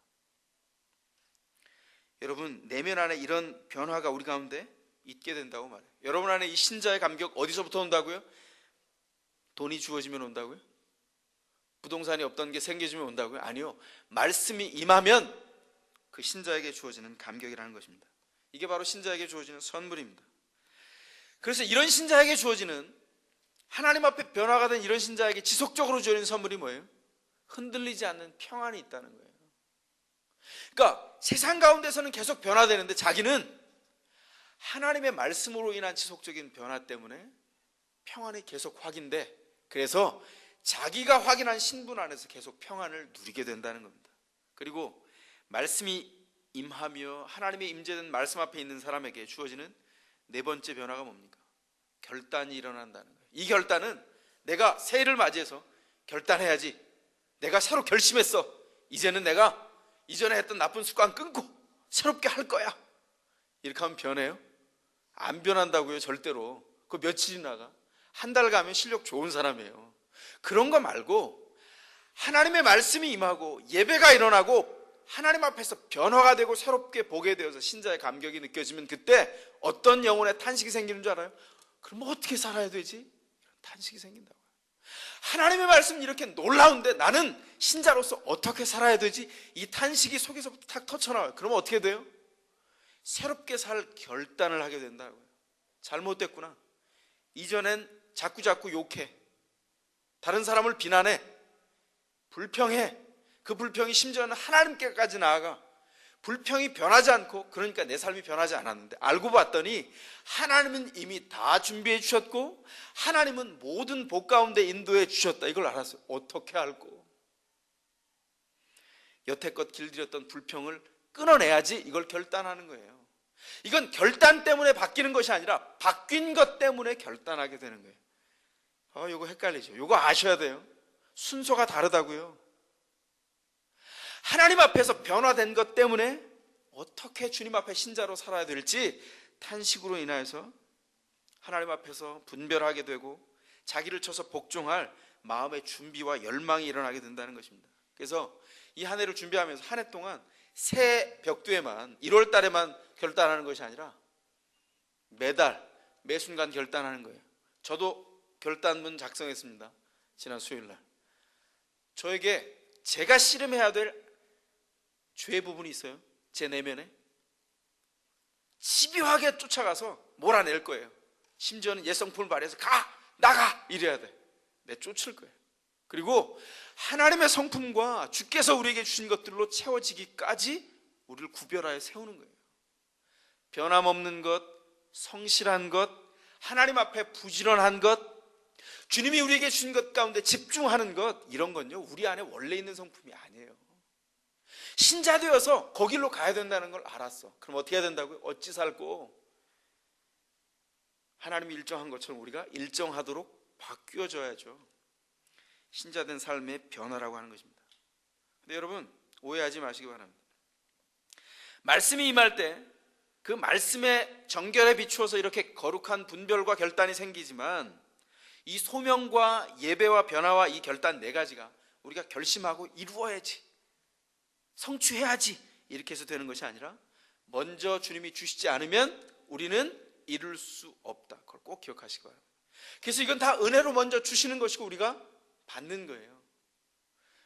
여러분, 내면 안에 이런 변화가 우리 가운데 있게 된다고 말해요. 여러분 안에 이 신자의 감격 어디서부터 온다고요? 돈이 주어지면 온다고요? 부동산이 없던 게 생겨지면 온다고요? 아니요. 말씀이 임하면 그 신자에게 주어지는 감격이라는 것입니다. 이게 바로 신자에게 주어지는 선물입니다. 그래서 이런 신자에게 주어지는, 하나님 앞에 변화가 된 이런 신자에게 지속적으로 주어지는 선물이 뭐예요? 흔들리지 않는 평안이 있다는 거예요. 그러니까 세상 가운데서는 계속 변화되는데 자기는 하나님의 말씀으로 인한 지속적인 변화 때문에 평안이 계속 확인돼. 그래서 자기가 확인한 신분 안에서 계속 평안을 누리게 된다는 겁니다. 그리고 말씀이 임하며 하나님의 임재된 말씀 앞에 있는 사람에게 주어지는 네 번째 변화가 뭡니까? 결단이 일어난다는 거예요. 이 결단은 내가 새해를 맞이해서 결단해야지. 내가 새로 결심했어. 이제는 내가 이전에 했던 나쁜 습관 끊고 새롭게 할 거야. 이렇게 하면 변해요? 안 변한다고요. 절대로. 그 며칠이 나가? 한 달 가면 실력 좋은 사람이에요. 그런 거 말고 하나님의 말씀이 임하고 예배가 일어나고 하나님 앞에서 변화가 되고 새롭게 보게 되어서 신자의 감격이 느껴지면 그때 어떤 영혼의 탄식이 생기는 줄 알아요? 그럼 어떻게 살아야 되지? 탄식이 생긴다고요. 하나님의 말씀은 이렇게 놀라운데 나는 신자로서 어떻게 살아야 되지? 이 탄식이 속에서부터 탁 터쳐나와요. 그러면 어떻게 돼요? 새롭게 살 결단을 하게 된다고요. 잘못됐구나. 이전엔 자꾸 욕해. 다른 사람을 비난해. 불평해. 그 불평이 심지어는 하나님께까지 나아가. 불평이 변하지 않고, 그러니까 내 삶이 변하지 않았는데 알고 봤더니 하나님은 이미 다 준비해 주셨고 하나님은 모든 복 가운데 인도해 주셨다. 이걸 알았어요. 어떻게 알고? 여태껏 길들였던 불평을 끊어내야지. 이걸 결단하는 거예요. 이건 결단 때문에 바뀌는 것이 아니라 바뀐 것 때문에 결단하게 되는 거예요. 이거 헷갈리죠? 이거 아셔야 돼요. 순서가 다르다고요. 하나님 앞에서 변화된 것 때문에 어떻게 주님 앞에 신자로 살아야 될지 탄식으로 인하여서 하나님 앞에서 분별하게 되고 자기를 쳐서 복종할 마음의 준비와 열망이 일어나게 된다는 것입니다. 그래서 이 한 해를 준비하면서 한 해 동안 새 벽두에만 1월 달에만 결단하는 것이 아니라 매달 매 순간 결단하는 거예요. 저도 결단문 작성했습니다. 지난 수요일 날. 저에게 제가 씨름해야 될 죄 부분이 있어요. 제 내면에 집요하게 쫓아가서 몰아낼 거예요. 심지어는 옛성품을 발휘해서 가! 나가! 이래야 돼. 내쫓을 거예요. 그리고 하나님의 성품과 주께서 우리에게 주신 것들로 채워지기까지 우리를 구별하여 세우는 거예요. 변함없는 것, 성실한 것, 하나님 앞에 부지런한 것, 주님이 우리에게 주신 것 가운데 집중하는 것, 이런 건요 우리 안에 원래 있는 성품이 아니에요. 신자 되어서 거길로 가야 된다는 걸 알았어. 그럼 어떻게 해야 된다고요? 어찌 살고? 하나님이 일정한 것처럼 우리가 일정하도록 바뀌어져야죠. 신자된 삶의 변화라고 하는 것입니다. 근데 여러분 오해하지 마시기 바랍니다. 말씀이 임할 때 그 말씀의 정결에 비추어서 이렇게 거룩한 분별과 결단이 생기지만 이 소명과 예배와 변화와 이 결단 네 가지가 우리가 결심하고 이루어야지, 성취해야지 이렇게 해서 되는 것이 아니라 먼저 주님이 주시지 않으면 우리는 이룰 수 없다. 그걸 꼭 기억하시기 바랍니다. 그래서 이건 다 은혜로 먼저 주시는 것이고 우리가 받는 거예요.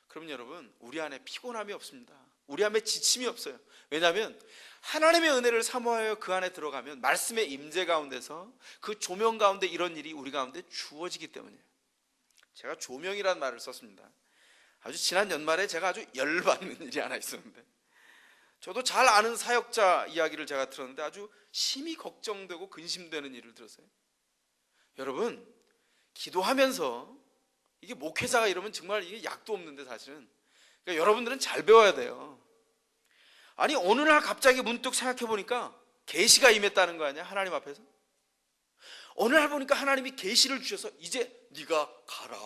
그럼 여러분 우리 안에 피곤함이 없습니다. 우리 안에 지침이 없어요. 왜냐하면 하나님의 은혜를 사모하여 그 안에 들어가면 말씀의 임재 가운데서 그 조명 가운데 이런 일이 우리 가운데 주어지기 때문이에요. 제가 조명이라는 말을 썼습니다. 아주 지난 연말에 제가 아주 열받는 일이 하나 있었는데, 저도 잘 아는 사역자 이야기를 제가 들었는데 아주 심히 걱정되고 근심되는 일을 들었어요. 여러분 기도하면서 이게 목회자가 이러면 정말 이게 약도 없는데 사실은, 그러니까 여러분들은 잘 배워야 돼요. 아니 어느 날 갑자기 문득 생각해 보니까 계시가 임했다는 거 아니야? 하나님 앞에서 어느 날 보니까 하나님이 계시를 주셔서 이제 네가 가라.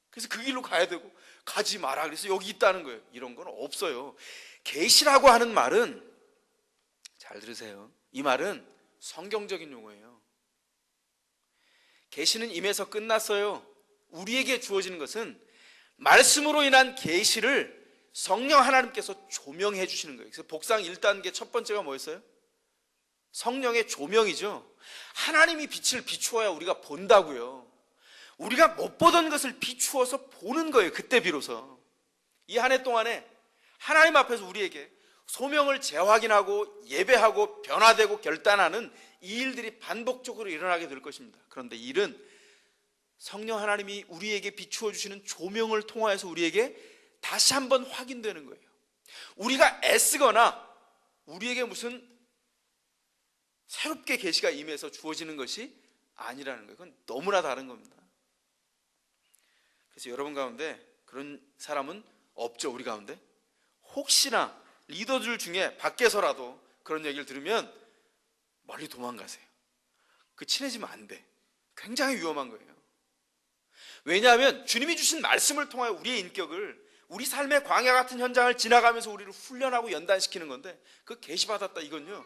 그래서 그 길로 가야 되고 가지 마라. 그래서 여기 있다는 거예요. 이런 건 없어요. 계시라고 하는 말은, 잘 들으세요, 이 말은 성경적인 용어예요. 계시는 임해서 끝났어요. 우리에게 주어지는 것은 말씀으로 인한 계시를 성령 하나님께서 조명해 주시는 거예요. 그래서 복상 1단계 첫 번째가 뭐였어요? 성령의 조명이죠. 하나님이 빛을 비추어야 우리가 본다고요. 우리가 못 보던 것을 비추어서 보는 거예요. 그때 비로소. 이 한 해 동안에 하나님 앞에서 우리에게 소명을 재확인하고 예배하고 변화되고 결단하는 이 일들이 반복적으로 일어나게 될 것입니다. 그런데 이 일은 성령 하나님이 우리에게 비추어 주시는 조명을 통하여서 우리에게 다시 한번 확인되는 거예요. 우리가 애쓰거나 우리에게 무슨 새롭게 계시가 임해서 주어지는 것이 아니라는 거예요. 그건 너무나 다른 겁니다. 그래서 여러분 가운데 그런 사람은 없죠. 우리 가운데 혹시나 리더들 중에 밖에서라도 그런 얘기를 들으면 멀리 도망가세요. 그 친해지면 안 돼. 굉장히 위험한 거예요. 왜냐하면 주님이 주신 말씀을 통하여 우리의 인격을, 우리 삶의 광야 같은 현장을 지나가면서 우리를 훈련하고 연단시키는 건데, 그 계시받았다 이건요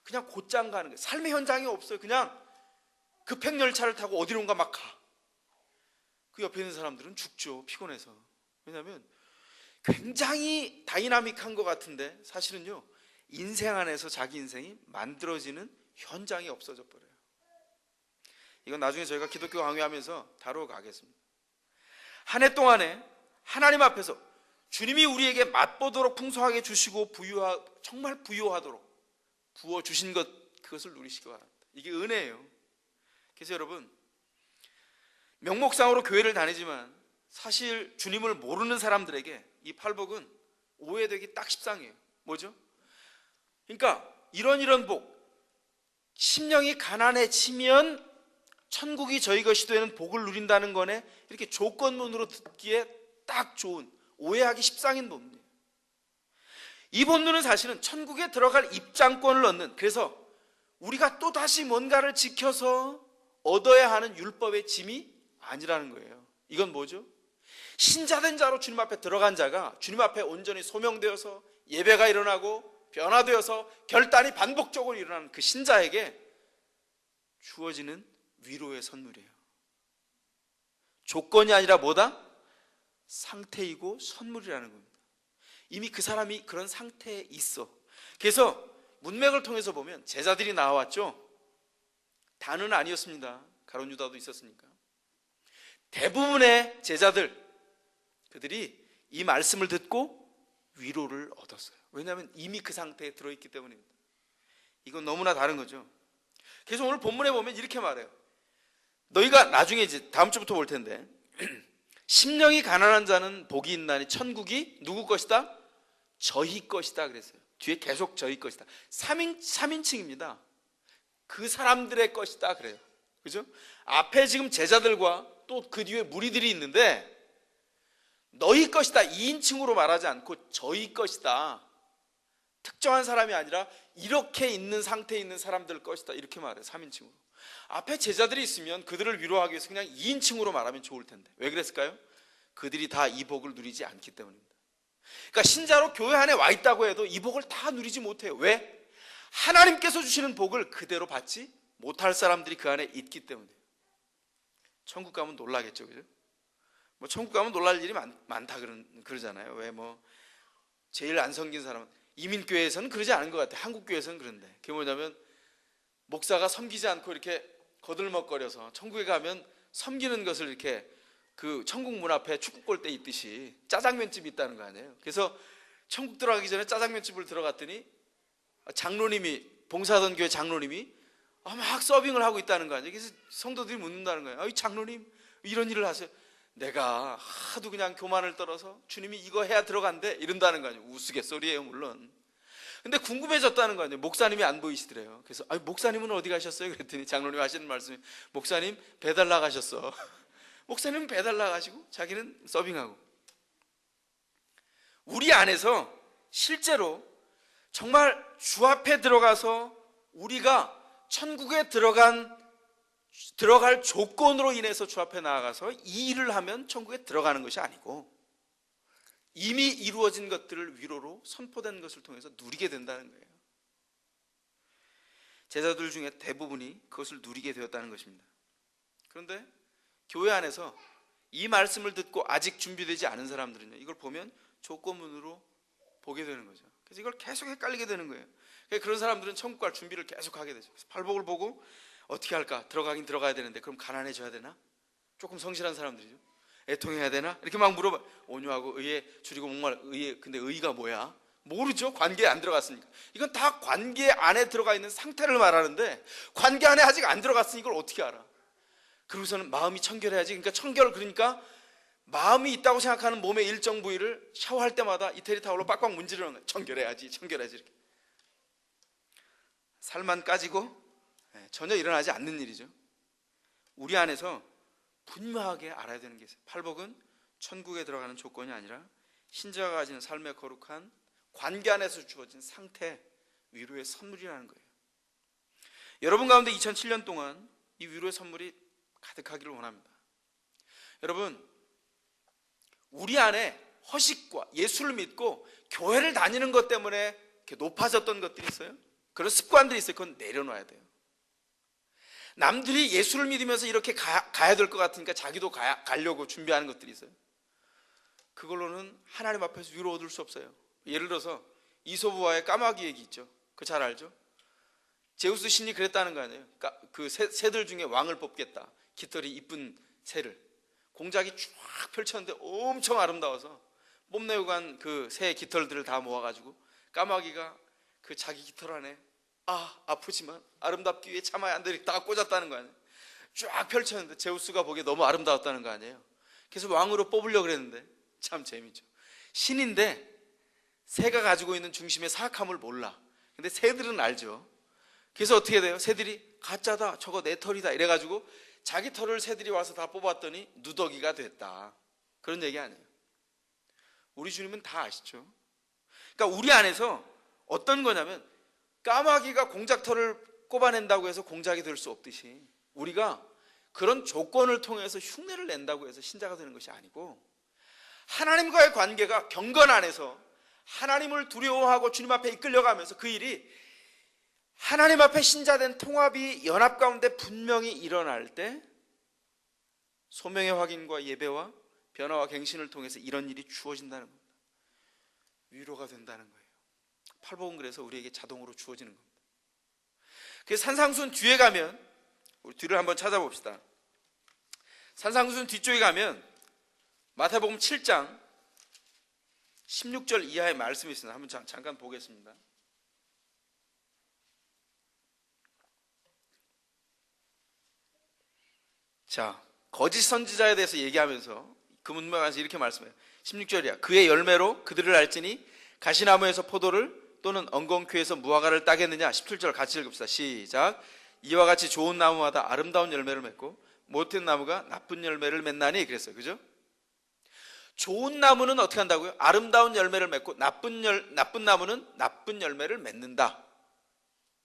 그냥 곧장 가는 거예요. 삶의 현장이 없어요. 그냥 급행열차를 타고 어디론가 막 가. 그 옆에 있는 사람들은 죽죠, 피곤해서. 왜냐하면 굉장히 다이나믹한 것 같은데 사실은요 인생 안에서 자기 인생이 만들어지는 현장이 없어져 버려요. 이건 나중에 저희가 기독교 강의하면서 다뤄가겠습니다. 한 해 동안에 하나님 앞에서 주님이 우리에게 맛보도록 풍성하게 주시고 정말 부유하도록 부어주신 것, 그것을 누리시기 바랍니다. 이게 은혜예요. 그래서 여러분 명목상으로 교회를 다니지만 사실 주님을 모르는 사람들에게 이 팔복은 오해되기 딱 십상이에요. 뭐죠? 그러니까 이런 복, 심령이 가난해지면 천국이 저희 것이 되는 복을 누린다는 거네, 이렇게 조건문으로 듣기에 딱 좋은, 오해하기 십상인 본문이에요. 이 본문은 사실은 천국에 들어갈 입장권을 얻는, 그래서 우리가 또다시 뭔가를 지켜서 얻어야 하는 율법의 짐이 아니라는 거예요. 이건 뭐죠? 신자된 자로 주님 앞에 들어간 자가 주님 앞에 온전히 소명되어서 예배가 일어나고 변화되어서 결단이 반복적으로 일어나는 그 신자에게 주어지는 위로의 선물이에요. 조건이 아니라 뭐다? 상태이고 선물이라는 겁니다. 이미 그 사람이 그런 상태에 있어. 그래서 문맥을 통해서 보면 제자들이 나왔죠. 다는 아니었습니다. 가룟 유다도 있었으니까. 대부분의 제자들, 그들이 이 말씀을 듣고 위로를 얻었어요. 왜냐하면 이미 그 상태에 들어있기 때문입니다. 이건 너무나 다른 거죠. 그래서 오늘 본문에 보면 이렇게 말해요. 너희가 나중에 이제 다음 주부터 볼 텐데 심령이 가난한 자는 복이 있나니 천국이 누구 것이다? 저희 것이다 그랬어요. 뒤에 계속 저희 것이다. 3인칭입니다. 그 사람들의 것이다 그래요. 그죠? 앞에 지금 제자들과 또 그 뒤에 무리들이 있는데 너희 것이다 2인칭으로 말하지 않고 저희 것이다. 특정한 사람이 아니라 이렇게 있는 상태에 있는 사람들 것이다 이렇게 말해요. 3인칭으로. 앞에 제자들이 있으면 그들을 위로하기 위해서 그냥 2인칭으로 말하면 좋을 텐데 왜 그랬을까요? 그들이 다 이 복을 누리지 않기 때문입니다. 그러니까 신자로 교회 안에 와 있다고 해도 이 복을 다 누리지 못해요. 왜? 하나님께서 주시는 복을 그대로 받지 못할 사람들이 그 안에 있기 때문이에요. 천국 가면 놀라겠죠, 그죠? 뭐 천국 가면 놀랄 일이 많다 그러잖아요. 왜 뭐 제일 안 섬긴 사람은 이민교회에서는 그러지 않은 것 같아요. 한국교회에서는 그런데 그게 뭐냐면 목사가 섬기지 않고 이렇게 거들먹거려서 천국에 가면 섬기는 것을 이렇게 그 천국 문 앞에 축구골대 있듯이 짜장면집이 있다는 거 아니에요. 그래서 천국 들어가기 전에 짜장면집을 들어갔더니 장로님이 봉사하던 교회 장로님이 막 서빙을 하고 있다는 거 아니에요. 그래서 성도들이 묻는다는 거예요. 장로님 이런 일을 하세요. 내가 하도 그냥 교만을 떨어서 주님이 이거 해야 들어간대 이런다는 거 아니에요. 우스갯소리예요 물론. 근데 궁금해졌다는 거 아니에요. 목사님이 안 보이시더래요. 그래서 목사님은 어디 가셨어요? 그랬더니 장로님 하시는 말씀이 목사님 배달 나가셨어. 목사님은 배달 나가시고 자기는 서빙하고. 우리 안에서 실제로 정말 주 앞에 들어가서 우리가 천국에 들어갈 조건으로 인해서 주 앞에 나아가서 이 일을 하면 천국에 들어가는 것이 아니고 이미 이루어진 것들을 위로로 선포된 것을 통해서 누리게 된다는 거예요. 제자들 중에 대부분이 그것을 누리게 되었다는 것입니다. 그런데 교회 안에서 이 말씀을 듣고 아직 준비되지 않은 사람들은요, 이걸 보면 조건문으로 보게 되는 거죠. 그래서 이걸 계속 헷갈리게 되는 거예요. 그런 사람들은 천국 갈 준비를 계속 하게 되죠. 그래서 팔복을 보고 어떻게 할까? 들어가긴 들어가야 되는데 그럼 가난해져야 되나? 조금 성실한 사람들이죠. 애통해야 되나? 이렇게 막 물어봐. 온유하고 의에 줄이고 목말 의에. 근데 의가 뭐야? 모르죠. 관계에 안 들어갔으니까. 이건 다 관계 안에 들어가 있는 상태를 말하는데 관계 안에 아직 안 들어갔으니 이걸 어떻게 알아? 그러고서는 마음이 청결해야지. 그러니까 청결, 그러니까 마음이 있다고 생각하는 몸의 일정 부위를 샤워할 때마다 이태리 타올로 빡빡 문지르는 거예요. 청결해야지 이렇게. 살만 까지고 전혀 일어나지 않는 일이죠. 우리 안에서 분명하게 알아야 되는 게 있어요. 팔복은 천국에 들어가는 조건이 아니라 신자가 가지는 삶의 거룩한 관계 안에서 주어진 상태, 위로의 선물이라는 거예요. 여러분 가운데 2007년 동안 이 위로의 선물이 가득하기를 원합니다. 여러분, 우리 안에 허식과 예수를 믿고 교회를 다니는 것 때문에 이렇게 높아졌던 것들이 있어요. 그런 습관들이 있어요. 그건 내려놔야 돼요. 남들이 예수를 믿으면서 이렇게 가야 될 것 같으니까 자기도 가려고 준비하는 것들이 있어요. 그걸로는 하나님 앞에서 위로 얻을 수 없어요. 예를 들어서 이소부와의 까마귀 얘기 있죠. 그거 잘 알죠? 제우스 신이 그랬다는 거 아니에요. 그 새들 중에 왕을 뽑겠다. 깃털이 이쁜 새를 공작이 쫙 펼쳤는데 엄청 아름다워서 뽐내고 간 그 새 깃털들을 다 모아가지고 까마귀가 그 자기 깃털 안에 아프지만 아름답기 위해 참아야 한다 이렇게 다 꽂았다는 거 아니에요. 쫙 펼쳤는데 제우스가 보기에 너무 아름다웠다는 거 아니에요. 그래서 왕으로 뽑으려고 그랬는데 참 재미죠. 신인데 새가 가지고 있는 중심의 사악함을 몰라. 근데 새들은 알죠. 그래서 어떻게 돼요? 새들이 가짜다, 저거 내 털이다 이래가지고 자기 털을 새들이 와서 다 뽑았더니 누더기가 됐다. 그런 얘기 아니에요. 우리 주님은 다 아시죠. 그러니까 우리 안에서 어떤 거냐면 까마귀가 공작털을 꼽아낸다고 해서 공작이 될 수 없듯이 우리가 그런 조건을 통해서 흉내를 낸다고 해서 신자가 되는 것이 아니고 하나님과의 관계가 경건 안에서 하나님을 두려워하고 주님 앞에 이끌려가면서 그 일이 하나님 앞에 신자된 통합이 연합 가운데 분명히 일어날 때 소명의 확인과 예배와 변화와 갱신을 통해서 이런 일이 주어진다는 겁니다. 위로가 된다는 거예요. 팔복은 그래서 우리에게 자동으로 주어지는 겁니다. 그래서 산상수훈 뒤에 가면, 우리 뒤를 한번 찾아봅시다. 산상수훈 뒤쪽에 가면 마태복음 7장 16절 이하의 말씀이 있습니다. 한번 잠깐 보겠습니다. 자, 거짓 선지자에 대해서 얘기하면서 그 문맥에서 이렇게 말씀해요. 16절이야. 그의 열매로 그들을 알지니 가시나무에서 포도를 또는 엉겅퀴에서 무화과를 따겠느냐. 17절 같이 읽읍시다. 시작. 이와 같이 좋은 나무마다 아름다운 열매를 맺고 못된 나무가 나쁜 열매를 맺나니. 그랬어요. 그죠? 좋은 나무는 어떻게 한다고요? 아름다운 열매를 맺고 나쁜 나무는 나쁜 열매를 맺는다.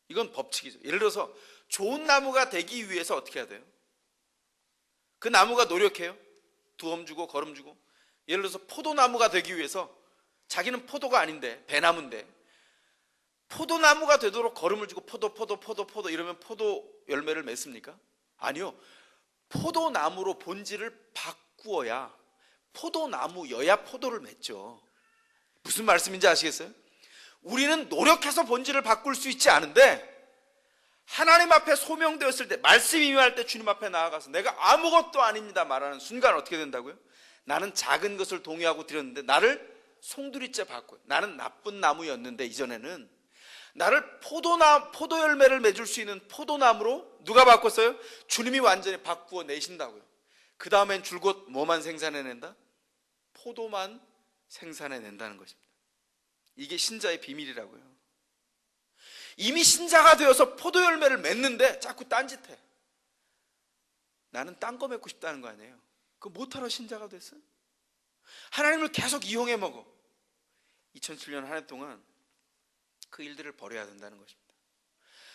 이건 법칙이죠. 예를 들어서 좋은 나무가 되기 위해서 어떻게 해야 돼요? 그 나무가 노력해요. 두엄 주고 거름 주고. 예를 들어서 포도나무가 되기 위해서 자기는 포도가 아닌데 배나무인데 포도나무가 되도록 거름을 주고 포도 이러면 포도 열매를 맺습니까? 아니요. 포도나무로 본질을 바꾸어야 포도나무여야 포도를 맺죠. 무슨 말씀인지 아시겠어요? 우리는 노력해서 본질을 바꿀 수 있지 않은데 하나님 앞에 소명되었을 때, 말씀 임할 때 주님 앞에 나아가서 내가 아무것도 아닙니다 말하는 순간 어떻게 된다고요? 나는 작은 것을 동의하고 드렸는데 나를 송두리째 바꿔요. 나는 나쁜 나무였는데 이전에는 나를 포도 열매를 맺을 수 있는 포도나무로 누가 바꿨어요? 주님이 완전히 바꾸어 내신다고요. 그 다음엔 줄곧 뭐만 생산해낸다? 포도만 생산해낸다는 것입니다. 이게 신자의 비밀이라고요. 이미 신자가 되어서 포도 열매를 맺는데 자꾸 딴짓해. 나는 딴 거 맺고 싶다는 거 아니에요. 그거 못하러 신자가 됐어요? 하나님을 계속 이용해 먹어. 2007년 한 해 동안 그 일들을 버려야 된다는 것입니다.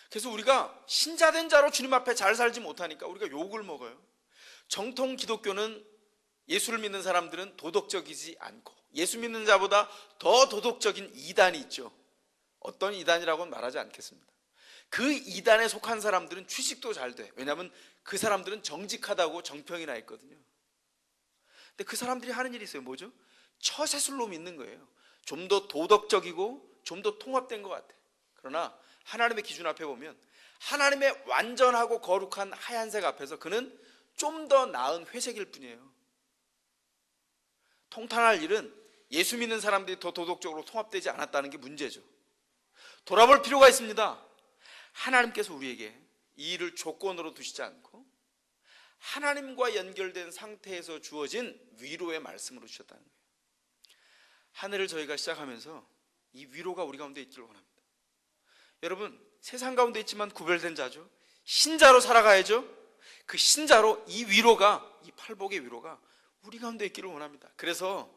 그래서 우리가 신자된 자로 주님 앞에 잘 살지 못하니까 우리가 욕을 먹어요. 정통 기독교는 예수를 믿는 사람들은 도덕적이지 않고 예수 믿는 자보다 더 도덕적인 이단이 있죠. 어떤 이단이라고는 말하지 않겠습니다. 그 이단에 속한 사람들은 취직도 잘 돼. 왜냐하면 그 사람들은 정직하다고 정평이 나 있거든요. 근데 그 사람들이 하는 일이 있어요. 뭐죠? 처세술로 믿는 거예요. 좀 더 도덕적이고 좀 더 통합된 것 같아. 그러나 하나님의 기준 앞에 보면 하나님의 완전하고 거룩한 하얀색 앞에서 그는 좀 더 나은 회색일 뿐이에요. 통탄할 일은 예수 믿는 사람들이 더 도덕적으로 통합되지 않았다는 게 문제죠. 돌아볼 필요가 있습니다. 하나님께서 우리에게 이 일을 조건으로 두시지 않고 하나님과 연결된 상태에서 주어진 위로의 말씀으로 주셨다는 거예요. 한 해를 저희가 시작하면서 이 위로가 우리 가운데 있기를 원합니다. 여러분, 세상 가운데 있지만 구별된 자죠. 신자로 살아가야죠. 그 신자로 이 위로가, 이 팔복의 위로가 우리 가운데 있기를 원합니다. 그래서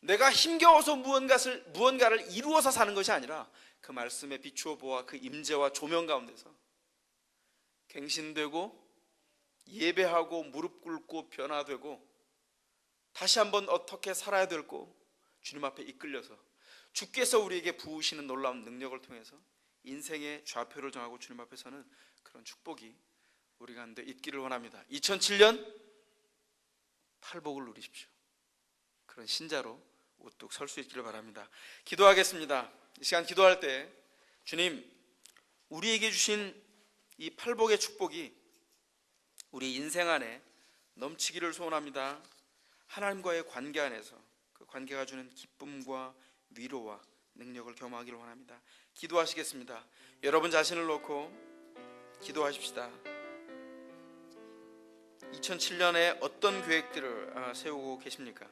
내가 힘겨워서 무언가를 이루어서 사는 것이 아니라 그 말씀에 비추어 보아 그 임재와 조명 가운데서 갱신되고 예배하고 무릎 꿇고 변화되고 다시 한번 어떻게 살아야 될고 주님 앞에 이끌려서 주께서 우리에게 부으시는 놀라운 능력을 통해서 인생의 좌표를 정하고 주님 앞에 서는 그런 축복이 우리 가운데 있기를 원합니다. 2007년 팔복을 누리십시오. 그런 신자로 우뚝 설 수 있기를 바랍니다. 기도하겠습니다. 이 시간 기도할 때 주님, 우리에게 주신 이 팔복의 축복이 우리 인생 안에 넘치기를 소원합니다. 하나님과의 관계 안에서 그 관계가 주는 기쁨과 위로와 능력을 경험하기를 원합니다. 기도하시겠습니다. 여러분 자신을 놓고 기도하십시다. 2007년에 어떤 계획들을 세우고 계십니까?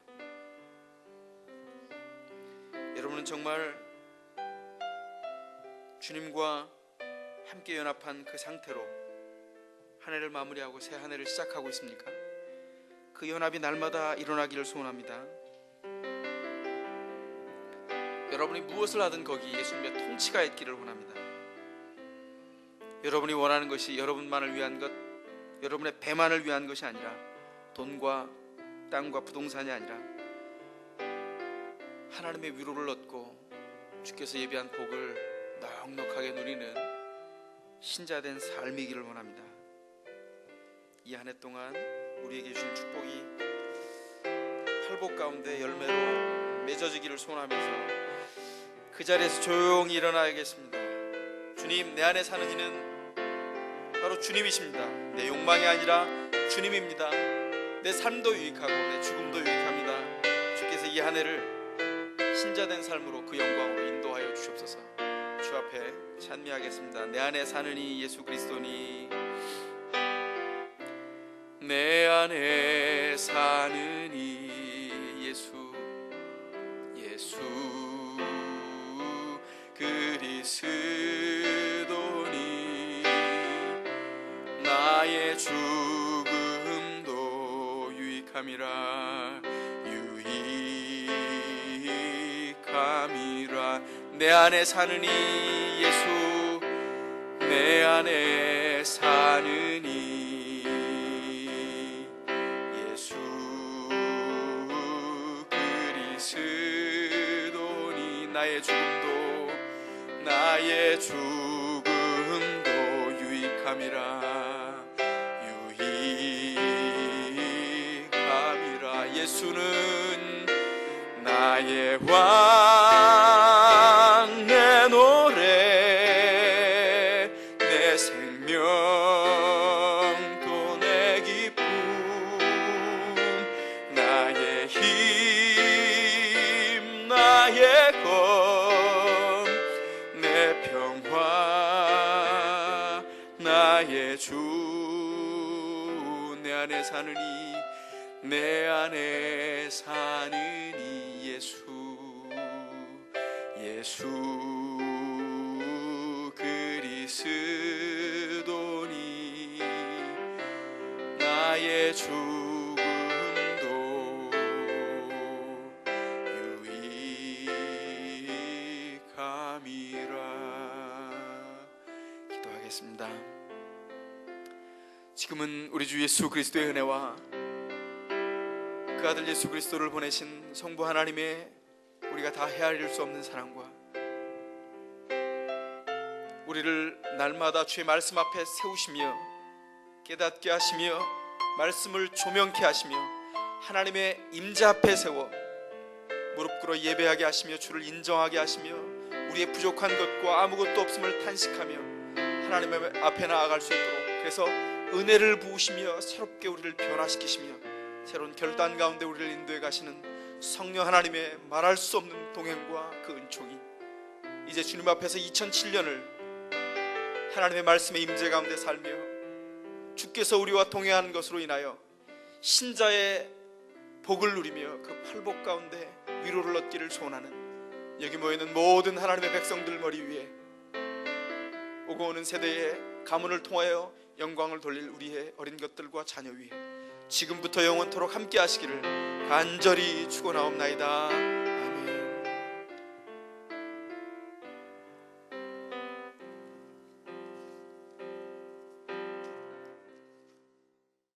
여러분은 정말 주님과 함께 연합한 그 상태로 한 해를 마무리하고 새 한 해를 시작하고 있습니까? 그 연합이 날마다 일어나기를 소원합니다. 여러분이 무엇을 하든 거기 예수님의 통치가 있기를 원합니다. 여러분이 원하는 것이 여러분만을 위한 것, 여러분의 배만을 위한 것이 아니라 돈과 땅과 부동산이 아니라 하나님의 위로를 얻고 주께서 예비한 복을 넉넉하게 누리는 신자된 삶이기를 원합니다. 이 한 해 동안 우리에게 주신 축복이 팔복 가운데 열매로 맺어지기를 소원하면서 그 자리에서 조용히 일어나야겠습니다. 주님, 내 안에 사는 이는 바로 주님이십니다. 내 욕망이 아니라 주님입니다. 내 삶도 유익하고 내 죽음도 유익합니다. 주께서 이 한 해를 신자된 삶으로 그 영광으로 인도하여 주옵소서. 주 앞에 찬미하겠습니다. 내 안에 사는 이 예수 그리스도니, 내 안에 사는 이 예수 그리스도니, 나의 죽음도 유익함이라 내 안에 사는 이 예수, 내 안에 사는 이 예수 그리스도니, 나의 죽음도 유익함이라 예수는 나의 왕, 내 노래, 내 생명 또 내 기쁨, 나의 힘, 나의 검, 내 평화, 나의 주. 내 안에 사는 이, 내 안에 사는 이 예수 그리스도니, 나의 죽음도 유익함이라. 기도하겠습니다. 지금은 우리 주 예수 그리스도의 은혜와 그 아들 예수 그리스도를 보내신 성부 하나님의 우리가 다 헤아릴 수 없는 사랑과 우리를 날마다 주의 말씀 앞에 세우시며 깨닫게 하시며 말씀을 조명케 하시며 하나님의 임재 앞에 세워 무릎 꿇어 예배하게 하시며 주를 인정하게 하시며 우리의 부족한 것과 아무것도 없음을 탄식하며 하나님의 앞에 나아갈 수 있도록, 그래서 은혜를 부으시며 새롭게 우리를 변화시키시며 새로운 결단 가운데 우리를 인도해 가시는 성령 하나님의 말할 수 없는 동행과 그 은총이 이제 주님 앞에서 2007년을 하나님의 말씀의 임재 가운데 살며 주께서 우리와 동행하는 것으로 인하여 신자의 복을 누리며 그 팔복 가운데 위로를 얻기를 소원하는 여기 모여있는 모든 하나님의 백성들 머리 위에 오고 오는 세대의 가문을 통하여 영광을 돌릴 우리의 어린 것들과 자녀 위에 지금부터 영원토록 함께 하시기를 간절히 축원하옵나이다.